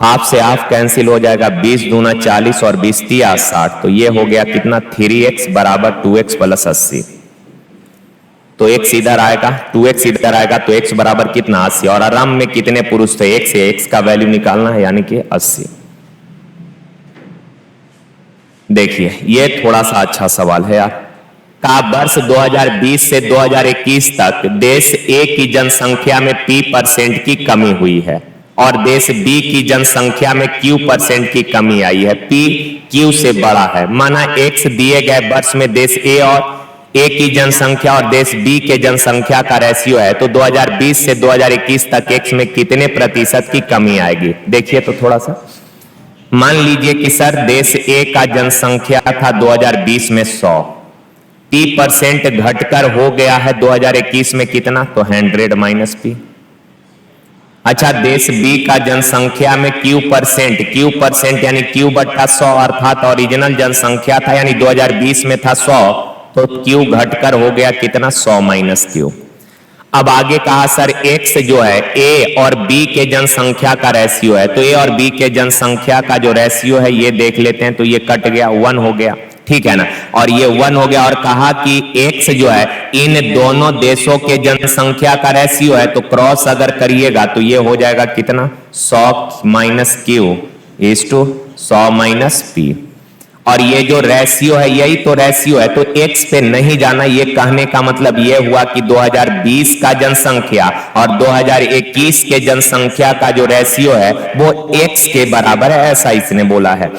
हाफ से हाफ कैंसिल हो जाएगा, 20 दूना 40 और 20 तिया 60, तो ये हो गया कितना 3x बराबर 2x प्लस 80। तो x इधर आएगा, 2x इधर आएगा तो x बराबर कितना 80, और आराम में कितने पुरुष थे, x है, x का वैल्यू निकालना है यानी कि 80। देखिए ये थोड़ा सा अच्छा सवाल है यार। का वर्ष 2020 से 2021 तक देश A की जनसंख्या में P% की कमी हुई है और देश B की जनसंख्या में Q% की कमी आई है। P Q से बड़ा है, माना X दिए गए वर्ष में देश A और ए की जनसंख्या और देश बी के जनसंख्या का रेशियो है, तो 2020 से 2021 तक एक्स में कितने प्रतिशत की कमी आएगी? देखिए तो थोड़ा सा मान लीजिए कि सर देश ए का जनसंख्या था 2020 में 100, 30% घटकर हो गया है 2021 में कितना? तो 100 माइनस पी। अच्छा, देश बी का जनसंख्या में क्यू परसेंट यानी क्यू बट्टा 100 अर्थात ओरिजिनल जनसंख्या था यानी 2020 में था 100, तो क्यू घटकर हो गया कितना? 100 माइनस क्यू। अब आगे कहा सर एक्स जो है ए और बी के जनसंख्या का रेशियो है, तो ए और बी के जनसंख्या का जो रेशियो है ये देख लेते हैं, तो ये कट गया 1 हो गया, ठीक है ना, और ये 1 हो गया। और कहा कि एक्स जो है इन दोनों देशों के जनसंख्या का रेशियो है, तो क्रॉस अगर करिएगा तो ये हो जाएगा कितना? 100 minus Q is to 100 minus P. और ये जो रेशियो है यही तो रेशियो है, तो एक्स पे नहीं जाना। ये कहने का मतलब ये हुआ कि 2020 का जनसंख्या और 2021 के जनसंख्या का जो रेशियो है वो एक्स के बराबर है, ऐसा इसने बोला है।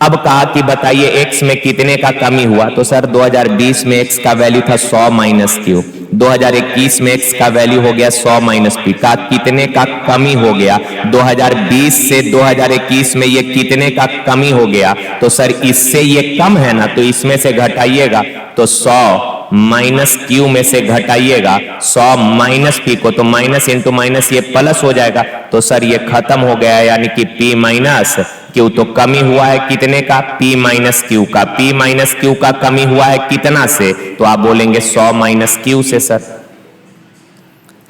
अब कहा कि बताइए एक्स में कितने का कमी हुआ, तो सर 2020 में एक्स का वैल्यू था 100 माइनस क्यू, 2021 में एक्स का वैल्यू हो गया 100 माइनस पी। का कितने का कमी हो गया? 2020 से 2021 में ये कितने का कमी हो गया? तो सर इससे ये कम है ना, तो इसमें से घटाइएगा, तो 100 माइनस क्यू में से घटाइएगा 100 माइनस पी को, तो माइनस इंटू माइनस ये प्लस हो जाएगा, तो सर ये खत्म हो गया यानी कि पी माइनस क्यू। तो कमी हुआ है कितने का? पी माइनस क्यू का। पी माइनस क्यू का कमी हुआ है कितना से? तो आप बोलेंगे 100 माइनस क्यू से। सर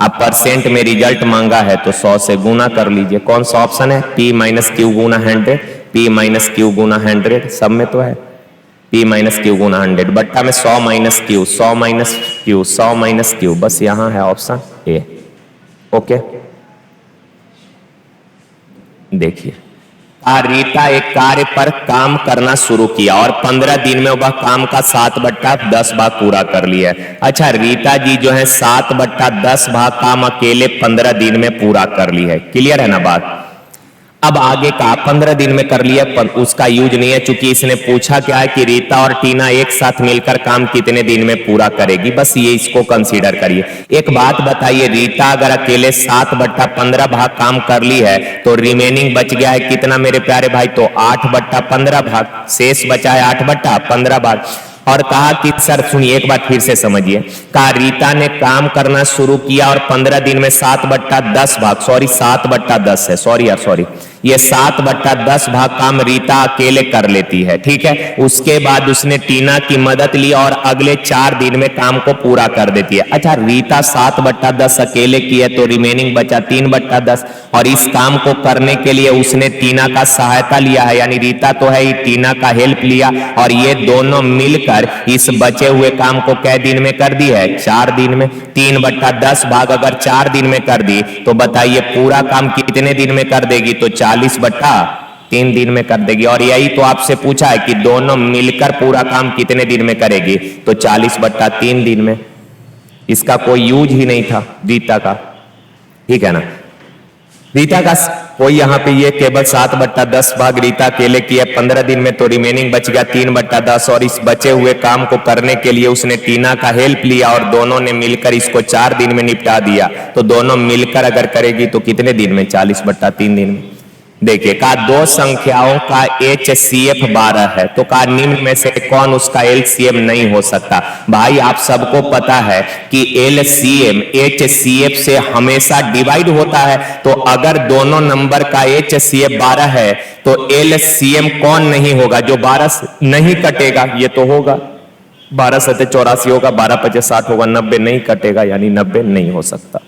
अब परसेंट में रिजल्ट मांगा है तो 100 से गुना कर लीजिए। कौन सा ऑप्शन है? पी माइनस क्यू गुना 100, पी माइनस क्यू गुना 100, सब में तो है पी माइनस क्यू गुना 100 बट्टा में 100 minus Q, 100 minus Q, 100 minus Q, बस यहां है ऑप्शन ए। ओके, देखिए रीता एक कार्य पर काम करना शुरू किया और 15 दिन में वह काम का 7/10 भाग पूरा कर लिया। अच्छा, रीता जी जो है 7/10 भाग काम अकेले 15 दिन में पूरा कर ली है। क्लियर है ना बात? अब आगे का 15 दिन में कर लिया पर उसका यूज नहीं है, चूंकि इसने पूछा क्या है कि रीता और टीना एक साथ मिलकर काम कितने दिन में पूरा करेगी, बस ये इसको कंसीडर करिए। एक बात बताइए, रीता अगर अकेले 7/15 भाग काम कर ली है तो रिमेनिंग बच गया है कितना मेरे प्यारे भाई? तो 8/15 भाग, शेष बचा है 8/15 भाग। और कहा कि सर सुनिए एक बार फिर से समझिए, कहा रीता ने काम करना शुरू किया और 15 दिन में 7/10 भाग, सॉरी 7/10 है, सॉरी यार सॉरी, ये 7/10 भाग काम रीता अकेले कर लेती है, ठीक है। उसके बाद उसने टीना की मदद ली और अगले 4 दिन में काम को पूरा कर देती है। अच्छा, रीता 7/10 अकेले की है तो रिमेनिंग बचा 3/10, और इस काम को करने के लिए उसने टीना का सहायता लिया है, यानी रीता तो है ही, टीना का हेल्प लिया, और ये दोनों मिलकर इस बचे हुए काम को कै दिन में कर दी है? 4 दिन में। 3/10 भाग अगर 4 दिन में कर दी तो बताइए पूरा काम कितने दिन में कर देगी? तो 40/3 दिन में कर देगी। और यही तो आपसे पूछा है कि दोनों मिलकर पूरा काम कितने दिन में करेगी? तो 40/3 दिन में। इसका कोई यूज ही नहीं था रीता का, ठीक है ना। रीता का कोई यहाँ पे ये केवल 7/10 भाग रीता अकेले की है 15 दिन में, तो रिमेनिंग बच गया 3/10, और इस बचे हुए काम को करने के लिए उसने टीना का हेल्प लिया और दोनों ने मिलकर इसको 4 दिन में निपटा दिया। तो दोनों मिलकर अगर करेगी तो कितने दिन में? 40/3 दिन में। देखिए, कहा दो संख्याओं का HCF 12 है, तो कहा निम्न में से कौन उसका LCM नहीं हो सकता? भाई आप सबको पता है कि LCM HCF से हमेशा डिवाइड होता है, तो अगर दोनों नंबर का HCF 12 है तो LCM कौन नहीं होगा? जो 12 से नहीं कटेगा, ये तो होगा 12 से 84 होगा, 12×5 60 होगा, 90 नहीं कटेगा यानी 90 नहीं हो सकता।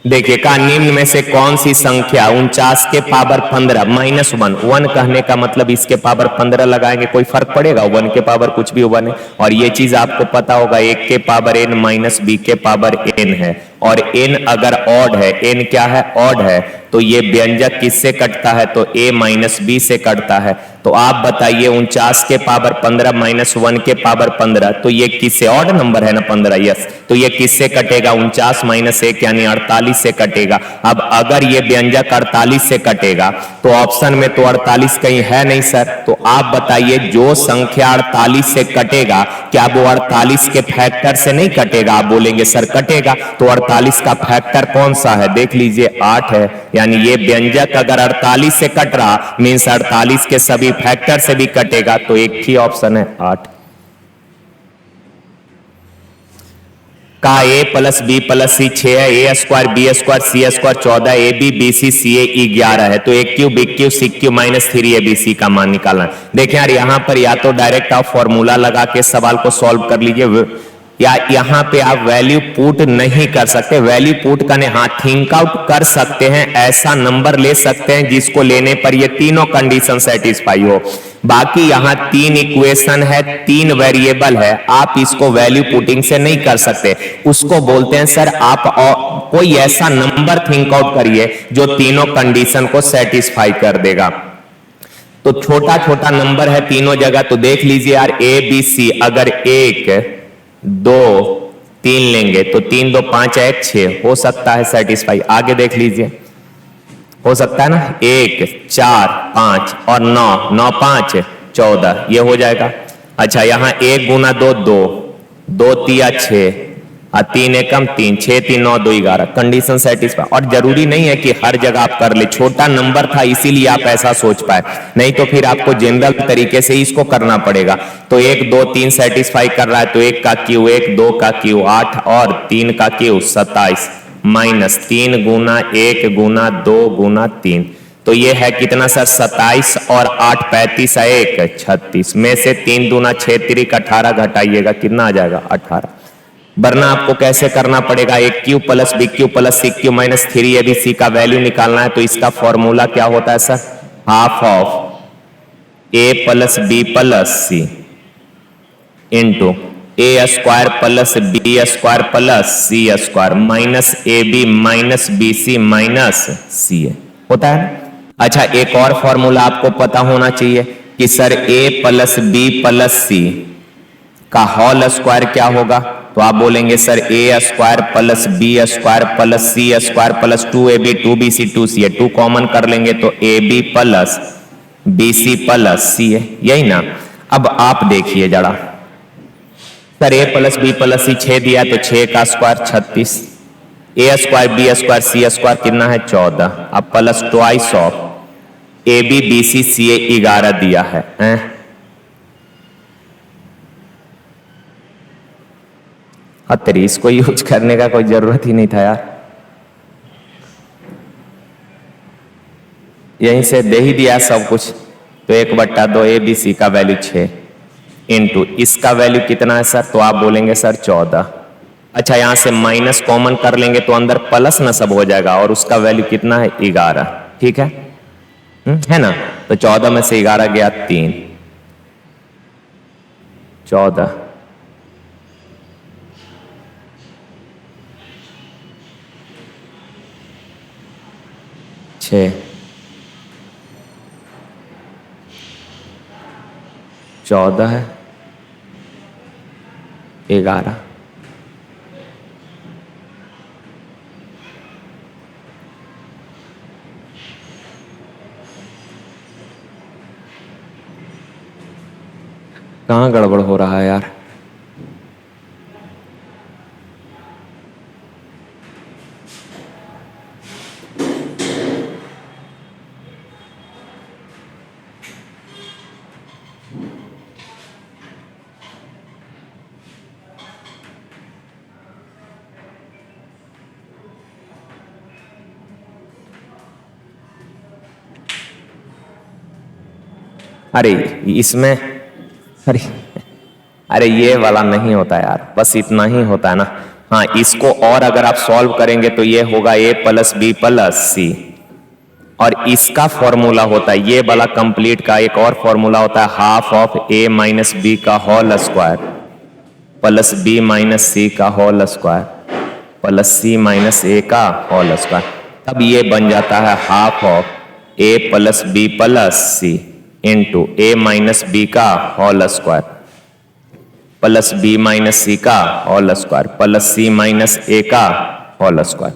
देखिए, का निम्न में से कौन सी संख्या 49 के पावर 15 -1, 1 कहने का मतलब इसके पावर 15 लगाएंगे, कोई फर्क पड़ेगा? 1 के पावर कुछ भी 1 है। और ये चीज आपको पता होगा 1 के पावर n माइनस b के पावर n है, और n अगर ऑड है, n क्या है? ऑड है, तो ये व्यंजक किससे कटता है? तो a माइनस b से कटता है। तो आप बताइए 49 के पावर 15 माइनस 1 के पावर 15, तो ये किससे, ऑड नंबर है ना 15, यस, तो ये किससे कटेगा, 49 माइनस 1 यानी 48 से कटेगा। अब अगर ये व्यंजक 48 से कटेगा तो ऑप्शन में तो 48 कहीं है नहीं सर, तो आप बताइए जो संख्या 48 से कटेगा क्या वो 48 के फैक्टर से नहीं कटेगा, आप बोलेंगे सर कटेगा, तो 48 का फैक्टर कौन सा है, देख लीजिए 8 है, यानी ये व्यंजक अगर 48 से कट रहा मीन्स 48 के सभी फैक्टर से भी कटेगा, तो एक ही ऑप्शन है 8 का। A plus B plus C 6 है, A square B square C square 14, A B B C C A 11 है, तो A cube B cube C cube minus 3 A B C का मान निकालना है। देखिए यार यहां पर या तो डायरेक्ट आप फॉर्मूला लगा के सवाल को सॉल्व कर लीजिए, या यहां पे आप वैल्यू पुट नहीं कर सकते, वैल्यू पुट करने हाँ थिंक आउट कर सकते हैं, ऐसा नंबर ले सकते हैं जिसको लेने पर ये तीनों कंडीशन सेटिस्फाई हो। बाकी यहां 3 इक्वेशन है, 3 वेरिएबल है, आप इसको वैल्यू पुटिंग से नहीं कर सकते, उसको बोलते हैं सर आप कोई ऐसा नंबर थिंक आउट करिए जो तीनों कंडीशन को सेटिस्फाई कर देगा। तो छोटा छोटा नंबर है तीनों जगह, तो देख लीजिए यार ए बी सी अगर 1 2 3 लेंगे तो 3 2 5 1 6 हो सकता है सेटिस्फाई। आगे देख लीजिए, हो सकता है ना 1 4 5 और 9 9 5 14 ये हो जाएगा। अच्छा यहां 1 गुना 2 2 2 3 6 और 3 एकम 3 6 3 9 2 11 कंडीशन सेटिस्फाई। और जरूरी नहीं है कि हर जगह आप कर ले, छोटा नंबर था इसीलिए आप ऐसा सोच पाए, नहीं तो फिर आपको जनरल तरीके से इसको करना पड़ेगा। तो 1 2 3 सेटिस्फाई कर रहा है, तो 1 का क्यू 1 2 का क्यू 8 और 3 का क्यू 27 माइनस 3 गुना 1 गुना 2 गुना 3, तो ये है कितना सर 27 और 8 35 1 36 में से 3 दूना 6 3 18 घटाइएगा कितना आ जाएगा 18। वरना आपको कैसे करना पड़ेगा, A cube plus B cube plus C cube minus 3 A B C का वैल्यू निकालना है, तो इसका फॉर्मूला क्या होता है sir, half of A plus B plus C into A square plus B square plus C square minus A B minus B C minus C A होता है। अच्छा एक और फॉर्मूला आपको पता होना चाहिए कि sir A plus B plus C का होल स्क्वायर क्या होगा, तो आप बोलेंगे sir A square plus B square plus C square plus 2ab 2bc 2ca 2 common कर लेंगे तो ab plus bc plus ca, यही ना। अब आप देखिए जरा sir a plus B plus C 6 दिया तो 6 का square 36, A square B square C square कितना है 14, अब plus twice of A B B C C A 11 दिया है। तेरी इसको यूज करने का कोई जरूरत ही नहीं था यार, यहीं से दे ही दिया सब कुछ। तो 1/2 ए बी सी का वैल्यू 6 इंटू इसका वैल्यू कितना है सर, तो आप बोलेंगे सर 14। अच्छा यहां से माइनस कॉमन कर लेंगे तो अंदर प्लस ना सब हो जाएगा और उसका वैल्यू कितना है 11, ठीक है ना। तो 14 में से 11 गया 3 14 6 14 है 11 कहाँ गड़बड़ हो रहा है यार। अरे इसमें अरे ये वाला नहीं होता यार, बस इतना ही होता है ना। हाँ इसको और अगर आप सॉल्व करेंगे तो ये होगा a प्लस बी प्लस सी, और इसका फॉर्मूला होता है ये वाला कंप्लीट का एक और फॉर्मूला होता है half of a minus B का whole square plus B minus C का whole square plus C minus A का होल स्क्वायर, तब ये बन जाता है half of a plus B plus C into A minus B का whole square plus B minus C का whole square plus C minus A का whole square,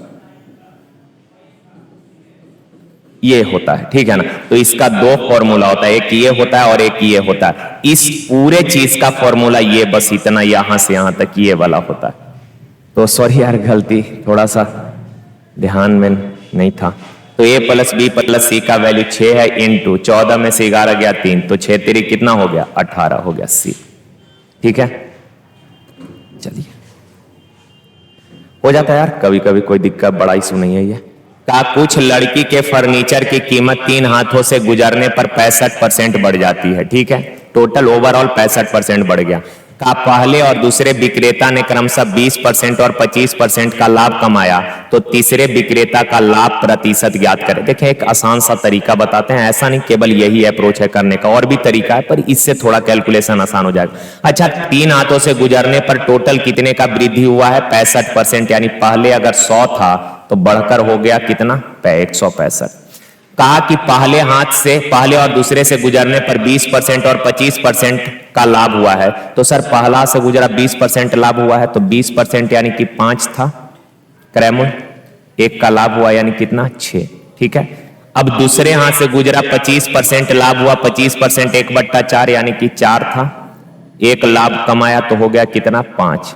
ये होता है। ठीक है ना, तो इसका दो फॉर्मूला होता है, एक ये होता है और एक ये होता है। इस पूरे चीज का फॉर्मूला ये बस इतना यहां से यहां तक ये वाला होता है। तो सॉरी यार, गलती थोड़ा सा ध्यान में नहीं था। तो ए प्लस बी प्लस सी का वैल्यू 6 है इंटू 14 में से 11 गया 3, तो 6 3 कितना हो गया 18 हो गया सी। ठीक है, चलिए हो जाता है यार कभी कभी, कोई दिक्कत बड़ा इशू नहीं है ये। का कुछ लड़की के फर्नीचर की कीमत 3 हाथों से गुजरने पर 65% बढ़ जाती है। ठीक है, टोटल ओवरऑल 65% बढ़ गया। का पहले और दूसरे विक्रेता ने क्रमशः 20% और 25% का लाभ कमाया, तो तीसरे विक्रेता का लाभ प्रतिशत ज्ञात करें। देखें, एक आसान सा तरीका बताते हैं, ऐसा नहीं केवल यही अप्रोच है करने का, और भी तरीका है, पर इससे थोड़ा कैलकुलेशन आसान हो जाएगा। अच्छा, 3 हाथों से गुजरने पर टोटल कितने का वृद्धि हुआ है 65%, यानी पहले अगर 100 था तो बढ़कर हो गया कितना 165। कहा कि पहले और दूसरे से गुजरने पर 20% और 25% का लाभ हुआ है, तो सर पहला से गुजरा 20% लाभ हुआ है, तो 20% यानी कि 5 था क्रैमुल, एक का लाभ हुआ यानी कितना 6। ठीक है, अब दूसरे हाथ से गुजरा 25% लाभ हुआ, 25% 1/4 यानी कि 4 था, एक लाभ कमाया तो हो गया कितना 5।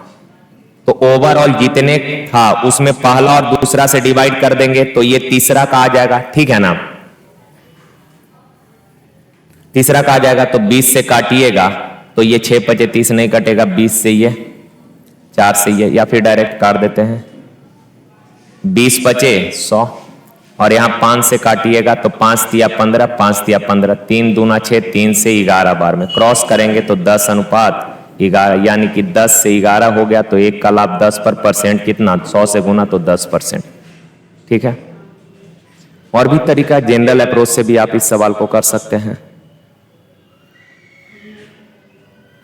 तो ओवरऑल जितने था उसमें पहला और दूसरा से डिवाइड कर देंगे तो ये तीसरा का आ जाएगा। ठीक है ना, तीसरा का आ जाएगा, तो 20 से काटिएगा तो ये 6 5 30 नहीं कटेगा, 20 से ये 4 से ये, या फिर डायरेक्ट काट देते हैं 20 5 100, और यहां 5 से काटिएगा तो 5 तिया 15, 5 तिया 15, 3 दूना 6, 3 से 11 बार में क्रॉस करेंगे तो 10:11, यानी कि 10 से 11 हो गया, तो एक का लाभ 10 पर परसेंट कितना 100 से गुना तो 10%। ठीक है, और भी तरीका जनरल अप्रोच से भी आप इस सवाल को कर सकते हैं।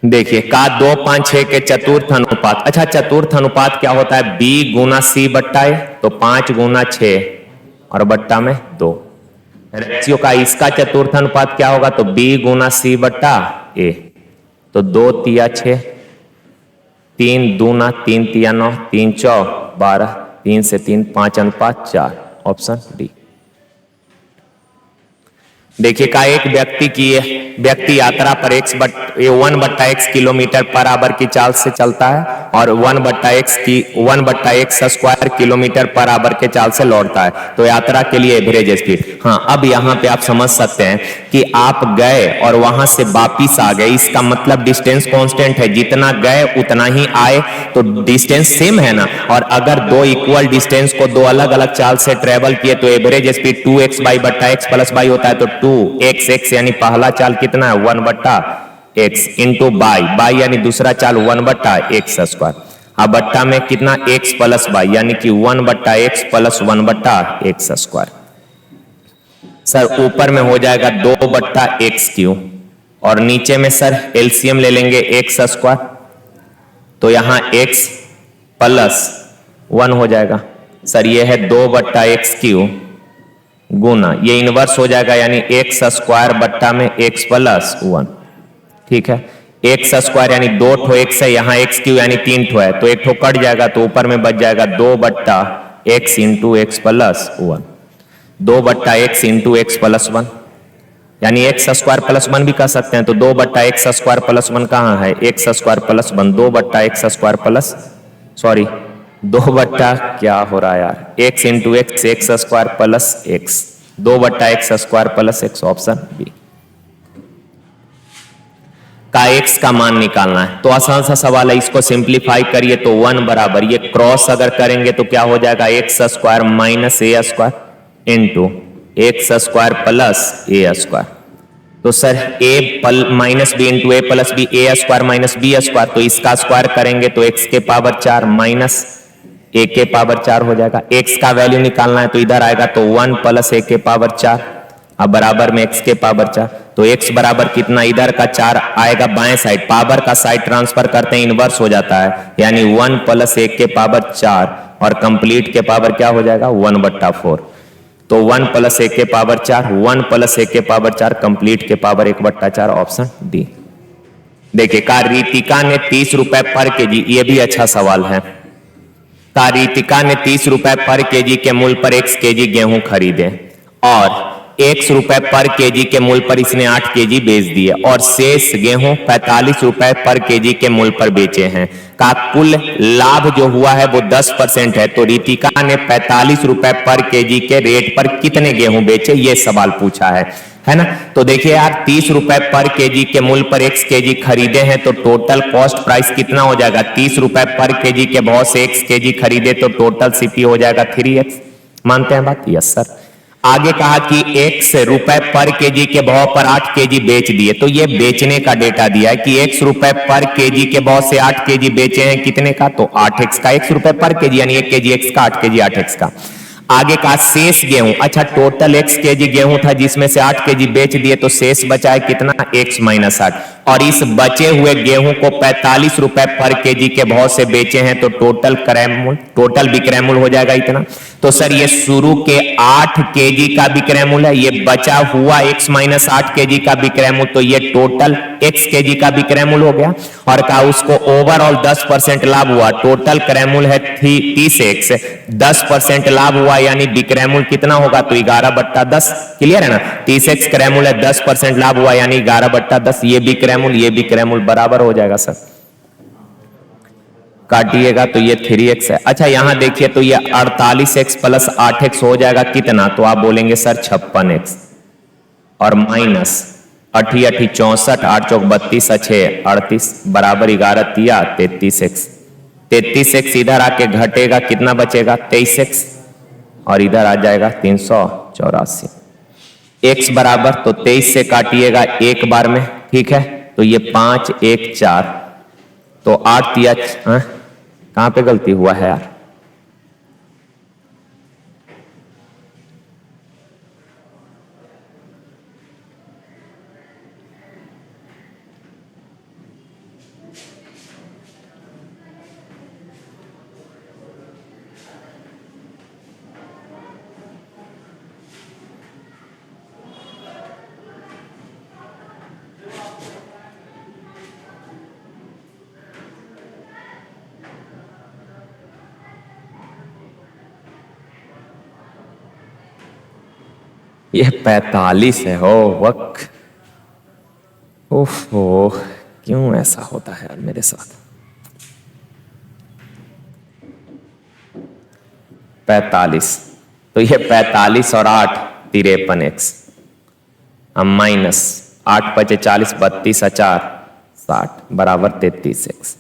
देखिए, का 2 5 6 के चतुर्थ अनुपात। अच्छा, चतुर्थ अनुपात क्या होता है, b गुना c बट्टा a, तो 5 गुना 6 और बट्टा में 2। रेशियो का इसका चतुर्थ अनुपात क्या होगा, तो b गुना c बट्टा a, तो 2 तिया 6, 3 दूना 3 तिया 9, 3 चौ 12, 3 से 3 5:4, ऑप्शन डी। देखिए, का एक व्यक्ति यात्रा पर 1/x किलोमीटर पर आवर की चाल से चलता है और 1/x square kilometre per hour के चाल से लौटता है, तो यात्रा के लिए एवरेज स्पीड। हाँ, अब यहाँ पे आप समझ सकते हैं कि आप गए और वहां से वापिस आ गए, इसका मतलब डिस्टेंस कांस्टेंट है, जितना गए उतना ही आए, तो डिस्टेंस सेम है ना। और अगर दो इक्वल डिस्टेंस को दो अलग अलग चाल से ट्रेवल किए तो एवरेज स्पीड 2x बाई बट्टा x प्लस बाई होता है, तो 2x यानी पहला चाल कितना है 1/x इंटू बाई यानी दूसरा चाल 1/x स्क्वायर, अब बट्टा में कितना x प्लस बाई यानी कि 1/x plus 1/x square. Sir ऊपर में हो जाएगा 2/x³ और नीचे में सर एलसीएम ले लेंगे x स्क्वायर, तो यहां x प्लस 1 हो जाएगा। सर ये है 2/x³ गुना ये इनवर्स हो जाएगा यानी x स्क्वायर बट्टा में x प्लस 1। ठीक है, x स्क्वायर यानी 2 ठो x है, यहाँ x³ यानी 3 ठो है, तो एक ठो कट जाएगा, तो ऊपर में बच जाएगा 2/x into x plus 1, 2/x into x plus 1, यानी x स्क्वायर प्लस 1 भी कह सकते हैं, तो 2/x स्क्वायर प्लस 1 कहाँ है, x square plus 1, 2/x square plus 2 क्या हो रहा है यार, x into x square plus x, 2/x square plus x, option B. का x का मान निकालना है, तो आसान सा सवाल है, इसको सिंप्लीफाई करिए तो 1 बराबर, ये क्रॉस अगर करेंगे तो क्या हो जाएगा x square minus a square into x square plus a square, तो sir a minus B into A plus B, A square minus B square, तो इसका स्क्वायर करेंगे तो x के पावर 4 माइनस a के पावर 4 हो जाएगा। x का वैल्यू निकालना है तो इधर आएगा तो 1 प्लस a के पावर 4, अब बराबर में x के पावर 4, तो x बराबर कितना, इधर का 4 आएगा बाएं साइड, पावर का साइड ट्रांसफर करते हैं इनवर्स हो जाता है, यानी 1 प्लस 1 के पावर 4 और कंप्लीट के पावर क्या हो जाएगा 1/4। तो 1 + a के पावर 4, 1 + a के पावर 4 कंप्लीट के पावर 1/4 ऑप्शन डी। देखिए, का रितिका ने 30 रुपए पर केजी, ये भी अच्छा सवाल है। का रितिका ने 30 रुपए पर केजी के मूल्य पर x केजी गेहूं खरीदे और x रुपए पर केजी के मूल्य पर इसने 8 केजी बेच दिए और शेष गेहूं 45 रुपए पर केजी के मूल्य पर बेचे हैं। का कुल लाभ जो हुआ है वो 10% है। तो रितिका ने 45 रुपए पर केजी के रेट पर कितने गेहूं बेचे, ये सवाल पूछा है ना। तो देखिए यार, 30 रुपए पर केजी के मूल्य पर x केजी खरीदे हैं तो टोटल कॉस्ट प्राइस कितना हो जाएगा, 30 रुपए पर केजी के भाव से x केजी खरीदे तो टोटल सीपी हो जाएगा 3x। मानते हैं बात? Yes sir. आगे कहा कि x रुपए पर केजी के भाव पर 8 केजी बेच दिए, तो ये बेचने का डेटा दिया है कि x रुपए पर केजी के भाव से 8 केजी बेचे हैं, कितने का, तो 8x का, x रुपए पर केजी यानी 1 केजी x का, 8 केजी 8x का। आगे कहा शेष गेहूं, अच्छा टोटल x केजी गेहूं था जिसमें से 8 केजी बेच दिए तो शेष बचा है कितना, x - 8, और इस बचे हुए गेहूं को 45 रुपए पर केजी के भाव से बेचे हैं तो टोटल विक्रय मूल्य हो जाएगा इतना। तो सर ये शुरू के 8 केजी का विक्रय मूल्य है, ये बचा हुआ x - 8 केजी का विक्रय मूल्य, तो ये टोटल x केजी का विक्रय मूल्य हो गया। और कहा उसको ओवरऑल 10% लाभ हुआ, टोटल क्रय मूल्य है 30x, 10% लाभ हुआ यानी विक्रय मूल्य कितना होगा, तो 11/10। क्लियर है ना, 30x क्रय मूल्य 10% लाभ हुआ यानी 11/10, ये विक्रय मूल्य बराबर हो जाएगा सर। काटिएगा तो ये 3x है। अच्छा यहां देखिए तो ये 48x + 8x हो जाएगा कितना, तो आप बोलेंगे सर 56x और माइनस 8 × 8 = 64, 8 × 4 = 32, 6 38 बराबर 11 तिया 33x। 33x इधर आके घटेगा, कितना बचेगा, 23x, और इधर आ जाएगा 384। x बराबर, तो 23 से काटिएगा एक बार में, ठीक है, तो ये 5 1 4, तो 8 तिया, कहां पे गलती हुआ है यार, ये 45 है हो वक्त। ओफो, क्यों ऐसा होता है यार मेरे साथ। 45, तो ये 45 और 8 53x, हम माइनस 8 × 5 = 40, 32 × 4 = 60 बराबर 33x।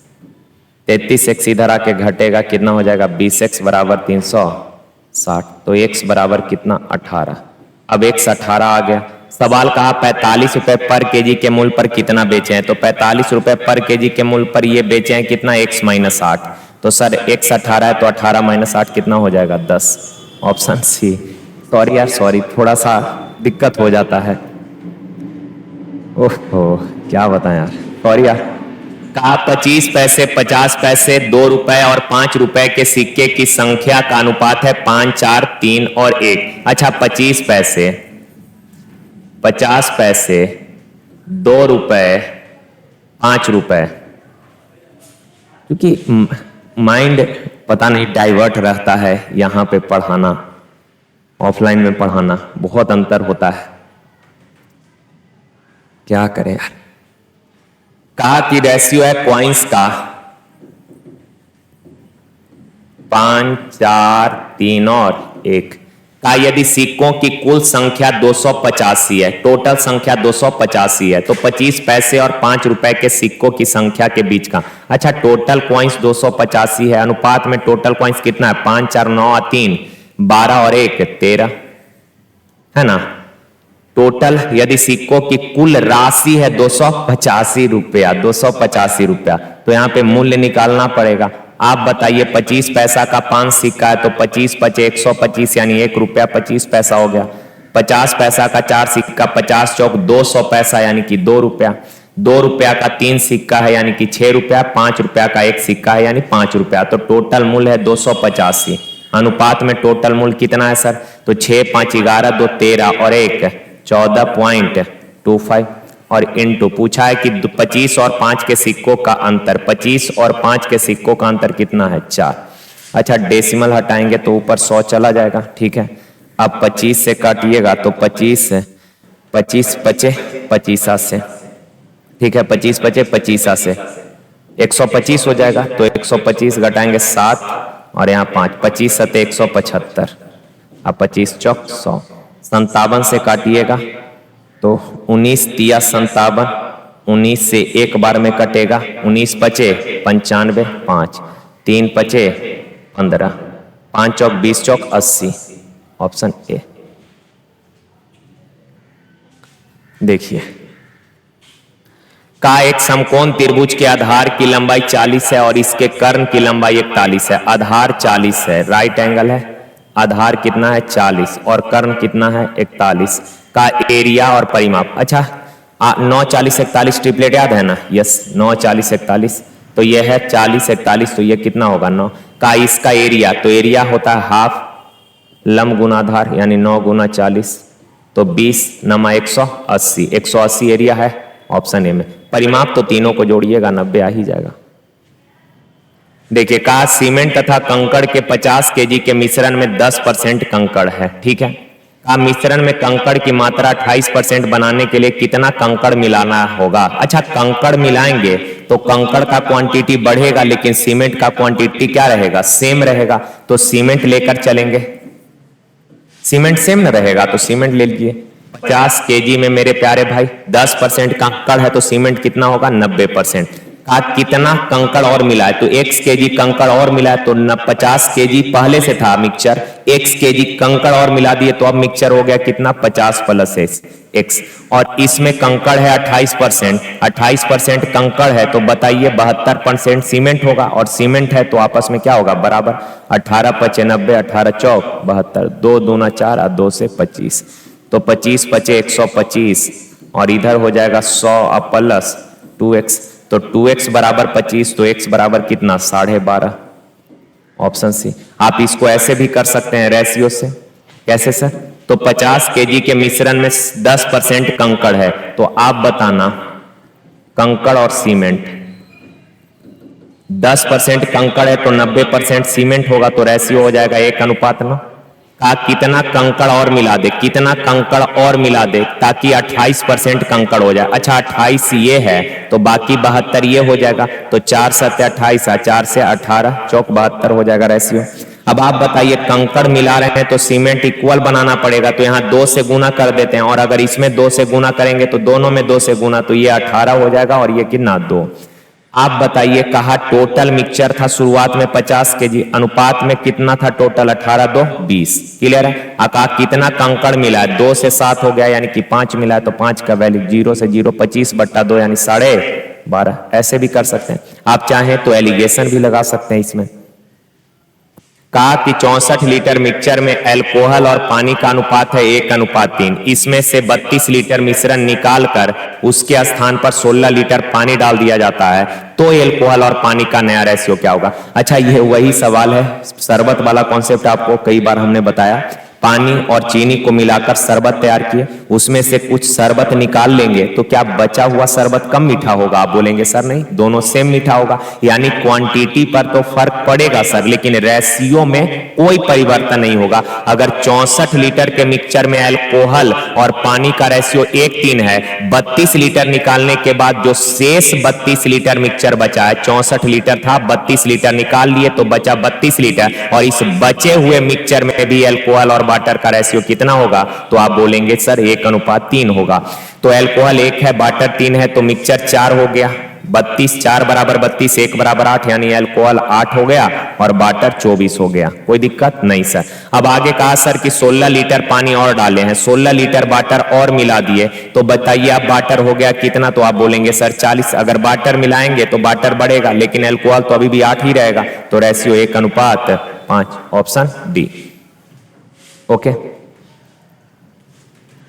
33x इधर आके घटेगा, कितना हो जाएगा, 20x बराबर 360, तो x बराबर कितना, 18। अब x 18 आ गया। सवाल कहा 45 रुपए पर केजी के मूल्य पर कितना बेचे हैं, तो 45 रुपए पर केजी के मूल्य पर ये बेचे हैं कितना, x - 8, तो सर x 18 है तो 18 - 8 कितना हो जाएगा, 10, ऑप्शन सी। सॉरी यार सॉरी, थोड़ा सा दिक्कत हो जाता है। ओहो क्या बताएं यार, सॉरी यार। कहा 25 पैसे, 50 पैसे, 2 रुपए और 5 रुपए के सिक्के की संख्या का अनुपात है 5 4 3 और 1। अच्छा 25 पैसे, 50 पैसे, 2 रुपए, 5 रुपए, क्योंकि माइंड पता नहीं डाइवर्ट रहता है, यहां पे पढ़ाना ऑफलाइन में पढ़ाना बहुत अंतर होता है, क्या करें यार। कहा कि रेशियो है कॉइन्स का 5 4 3 और 1 का, यदि सिक्कों की कुल संख्या 285 है, टोटल संख्या 285 है, तो 25 पैसे और 5 रुपए के सिक्कों की संख्या के बीच का, अच्छा टोटल कॉइन्स 285 है, अनुपात में टोटल कॉइन्स कितना है, 5 4 9 और 3 12 और 1 13 है ना। टोटल यदि सिक्कों की कुल राशि है 285 रुपया, 285 रुपया, तो यहां पे मूल्य निकालना पड़ेगा। आप बताइए 25 पैसा का 5 सिक्का है तो 25 × 5 = 125 यानी 1 रुपया 25 पैसा हो गया। 50 पैसा का 4 सिक्का, 50 × 4 = 200 पैसा यानी कि 2 रुपया। 2 रुपया का 3 सिक्का है यानी कि 6 रुपया। 5 रुपया का 1 सिक्का है यानी 5 रुपया, तो टोटल मूल्य है 285। अनुपात में टोटल मूल कितना है सर? तो 6, 5, 11, 2, 13 और 1 14.25 और इनटू पूछा है कि 25 और 5 के सिक्कों का अंतर, 25 और 5 के सिक्कों का अंतर कितना है? 4। अच्छा डेसिमल हटाएंगे तो ऊपर 100 चला जाएगा, ठीक है। अब 25 से काटिएगा तो 25 बचे 25 से, ठीक है, 25 बचे 25 से 125 हो जाएगा। तो 125 घटाएंगे 7 और यहाँ 5, 25 सते 175। अब 25 चौक 100, 57 से काटिएगा तो 19 तिया 57, 19 से एक बार में कटेगा, 19 बचे 95, 5 3 बचे 15, 5 चौक 20 चौक 80, ऑप्शन ए। देखिए का एक समकोण त्रिभुज के आधार की लंबाई 40 है और इसके कर्ण की लंबाई 41 है। आधार 40 है, राइट एंगल है, आधार कितना है 40 और कर्ण कितना है 41 का एरिया और परिमाप। अच्छा 9, 40, 41 ट्रिपलेट याद है ना? यस, 9, 40, 41, तो यह है 40, 41, तो यह कितना होगा 9 का इसका एरिया, तो एरिया होता है हाफ लंब गुना आधार यानी 9 गुना 40, तो 20 नमा 180, 180 एरिया है ऑप्शन ए में। परिमाप तो तीनों को जोड़िएगा 90 आ ही जाएगा। देखिए कहा सीमेंट तथा कंकड़ के 50 केजी के मिश्रण में 10% कंकड़ है, ठीक है। कहा मिश्रण में कंकड़ की मात्रा 28% बनाने के लिए कितना कंकड़ मिलाना होगा? अच्छा कंकड़ मिलाएंगे तो कंकड़ का क्वांटिटी बढ़ेगा लेकिन सीमेंट का क्वांटिटी क्या रहेगा? सेम रहेगा। तो सीमेंट लेकर चलेंगे, सीमेंट सेम न रहेगा तो सीमेंट ले लीजिए। 50 केजी में मेरे प्यारे भाई 10% कंकड़ है तो सीमेंट कितना होगा? 90%। का कितना कंकड़ और मिला है? तो x केजी कंकड़ और मिला है तो 50 केजी पहले से था मिक्सचर, x केजी कंकड़ और मिला दिए तो अब मिक्सचर हो गया कितना? 50 प्लस x। और इसमें कंकड़ है 28%, 28% कंकड़ है तो बताइए 72% सीमेंट होगा और सीमेंट है तो आपस में क्या होगा? बराबर। 18 पचे 90, 18 चौक 72, 2 दूना 4 और 2 से 25, तो 25 पचे 125 और इधर हो जाएगा 100 और प्लस 2x, तो 2x बराबर 25, तो x बराबर कितना? 12.5, ऑप्शन सी। आप इसको ऐसे भी कर सकते हैं रेशियो से, कैसे सर? तो 50 केजी के मिश्रण में 10% कंकड़ है तो आप बताना कंकड़ और सीमेंट, 10% कंकड़ है तो 90% सीमेंट होगा तो रेशियो हो जाएगा 1:9। का कितना कंकड़ और मिला दे, कितना कंकड़ और मिला दे ताकि 28% कंकड़ हो जाए। अच्छा 28 ये है तो बाकी 72 ये हो जाएगा, तो 4 7 28, 4 से 18 चौक 72 हो जाएगा रेशियो। अब आप बताइए कंकड़ मिला रहे हैं तो सीमेंट इक्वल बनाना पड़ेगा, तो यहाँ 2 से गुना कर देते हैं और अगर इसमें 2 से गुना करेंगे तो दोनों में 2 से गुना, तो ये 18 हो जाएगा और ये कितना? 2। आप बताइए कहा टोटल मिक्सचर था शुरुआत में 50 केजी, अनुपात में कितना था टोटल? 18 2 20, क्लियर है। कहा कितना कंकड़ मिला है? 2 से 7 हो गया यानी कि 5 मिला है तो 5 का वैल्यू 0 से 0, 25/2 यानी 12.5। ऐसे भी कर सकते हैं, आप चाहें तो एलिगेशन भी लगा सकते हैं इसमें। कहा कि 64 लीटर मिक्सचर में अल्कोहल और पानी का अनुपात है 1:3। इसमें से 32 लीटर मिश्रण निकालकर उसके स्थान पर 16 लीटर पानी डाल दिया जाता है, तो अल्कोहल और पानी का नया रेशियो क्या होगा? अच्छा ये वही सवाल है, शरबत वाला कॉन्सेप्ट आपको कई बार हमने बताया। पानी और चीनी को मिलाकर शरबत तैयार किए, उसमें से कुछ शरबत निकाल लेंगे तो क्या बचा हुआ शरबत कम मीठा होगा? आप बोलेंगे सर नहीं, दोनों सेम मीठा होगा। यानी क्वांटिटी पर तो फर्क पड़ेगा सर, लेकिन रेशियो में कोई परिवर्तन नहीं होगा। अगर 64 लीटर के मिक्सचर में अल्कोहल और पानी का रेशियो 1:3 है, 32 लीटर निकालने के बाद जो शेष 32 लीटर मिक्सचर बचा है, 64 लीटर था 32 लीटर निकाल लिए तो बचा 32 लीटर, और इस बचे हुए मिक्सचर में भी अल्कोहल और वाटर का रेशियो कितना होगा? तो आप बोलेंगे सर 1:3 होगा। तो अल्कोहल 1 है, वाटर 3 है, तो मिक्सचर 4 हो गया। 32 4 बराबर 32, 1 बराबर 8, यानी अल्कोहल 8 हो गया और वाटर 24 हो गया। कोई दिक्कत नहीं सर। अब आगे कहा सर कि 16 लीटर पानी और डाले हैं, 16 लीटर वाटर और मिला दिए, तो बताइए अब वाटर हो गया कितना? तो आप बोलेंगे सर 40। अगर वाटर मिलाएंगे तो वाटर बढ़ेगा लेकिन अल्कोहल तो अभी भी 8 ही रहेगा, तो रेशियो 1:5, ऑप्शन डी। ओके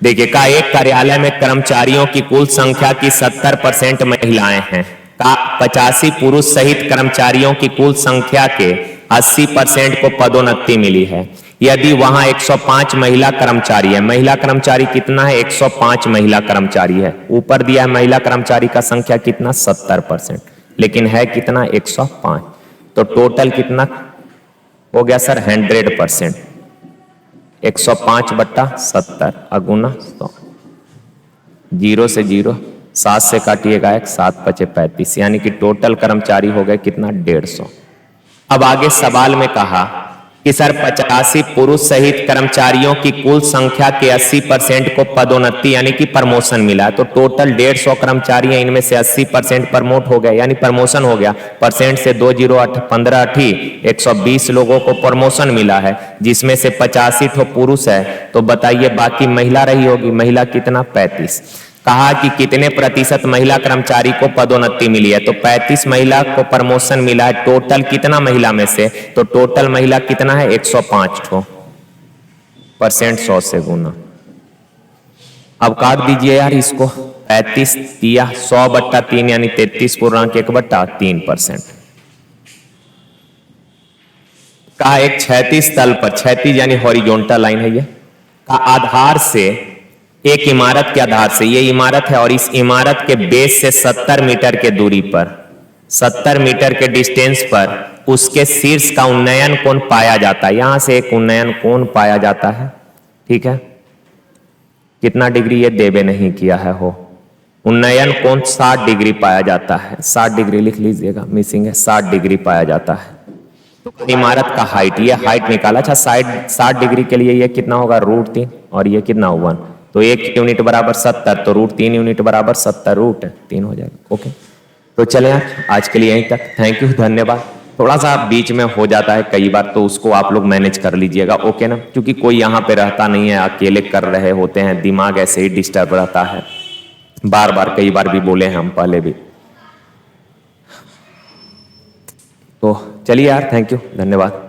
देखिए का एक कार्यालय में कर्मचारियों की कुल संख्या की 70% महिलाएं हैं। का 85 पुरुष सहित कर्मचारियों की कुल संख्या के 80% को पदोन्नति मिली है। यदि वहां 105 महिला कर्मचारी है, महिला कर्मचारी कितना है? 105 महिला कर्मचारी है। ऊपर दिया है महिला कर्मचारी का संख्या कितना? 70%, लेकिन है कितना? 105। तो टोटल कितना हो गया सर? 100%। 105/70 अगुना 100। 0 से 0, 7 से काटिएगा 1, 7 × 5 = 35, यानी कि टोटल कर्मचारी हो गए कितना? 150। अब आगे सवाल में कहा कि सर 85 पुरुष सहित कर्मचारियों की कुल संख्या के 80% को पदोन्नति यानी कि प्रमोशन मिला, तो टोटल 150 कर्मचारी हैं, इनमें से 80% प्रमोट हो गए यानी प्रमोशन हो गया। परसेंट से 15 8 120 लोगों को प्रमोशन मिला है, जिसमें से 85 तो पुरुष है। तो बताइए बाकी महिला रही होगी, महिला कितना? 35। कहा कि कितने प्रतिशत महिला कर्मचारी को पदोन्नति मिली है, तो 35 महिला को प्रमोशन मिला है। टोटल कितना महिला में से? तो टोटल महिला कितना है? 105 ठो। परसेंट 100 से गुना। अब काट दीजिए यार इसको। 35 दिया 100/3 यानी 33.1/3%। कहा एक क्षैतिज तल पर, क्षैतिज यानी हॉरिजॉन्टल लाइन है ये, का आधार से, एक इमारत के आधार से, ये इमारत है और इस इमारत के बेस से 70 मीटर के दूरी पर, 70 मीटर के डिस्टेंस पर उसके शीर्ष का उन्नयन कोण पाया जाता है। यहां से एक उन्नयन कोण पाया जाता है, ठीक है। कितना डिग्री ये देवे नहीं किया है हो। उन्नयन कोण 60 डिग्री पाया जाता है। 60 डिग्री लिख लीजिएगा, मिसिंग है, 60 डिग्री पाया जाता है। इमारत का हाइट, ये हाइट निकाला। अच्छा 60 डिग्री के लिए ये कितना होगा? √3 और ये कितना? 1। तो 1 यूनिट बराबर 70, तो √3 यूनिट बराबर 70 √3 हो जाएगा। ओके, तो चलें आज के लिए यहीं तक। थैंक यू, धन्यवाद। थोड़ा सा बीच में हो जाता है कई बार, तो उसको आप लोग मैनेज कर लीजिएगा, ओके ना, क्योंकि कोई यहाँ पे रहता नहीं है, अकेले कर रहे होते हैं, दिमाग ऐसे ही डिस्टर्ब रहता है। बार बार कई बार भी बोले हैं हम पहले भी। तो चलिए यार, थैंक यू, धन्यवाद।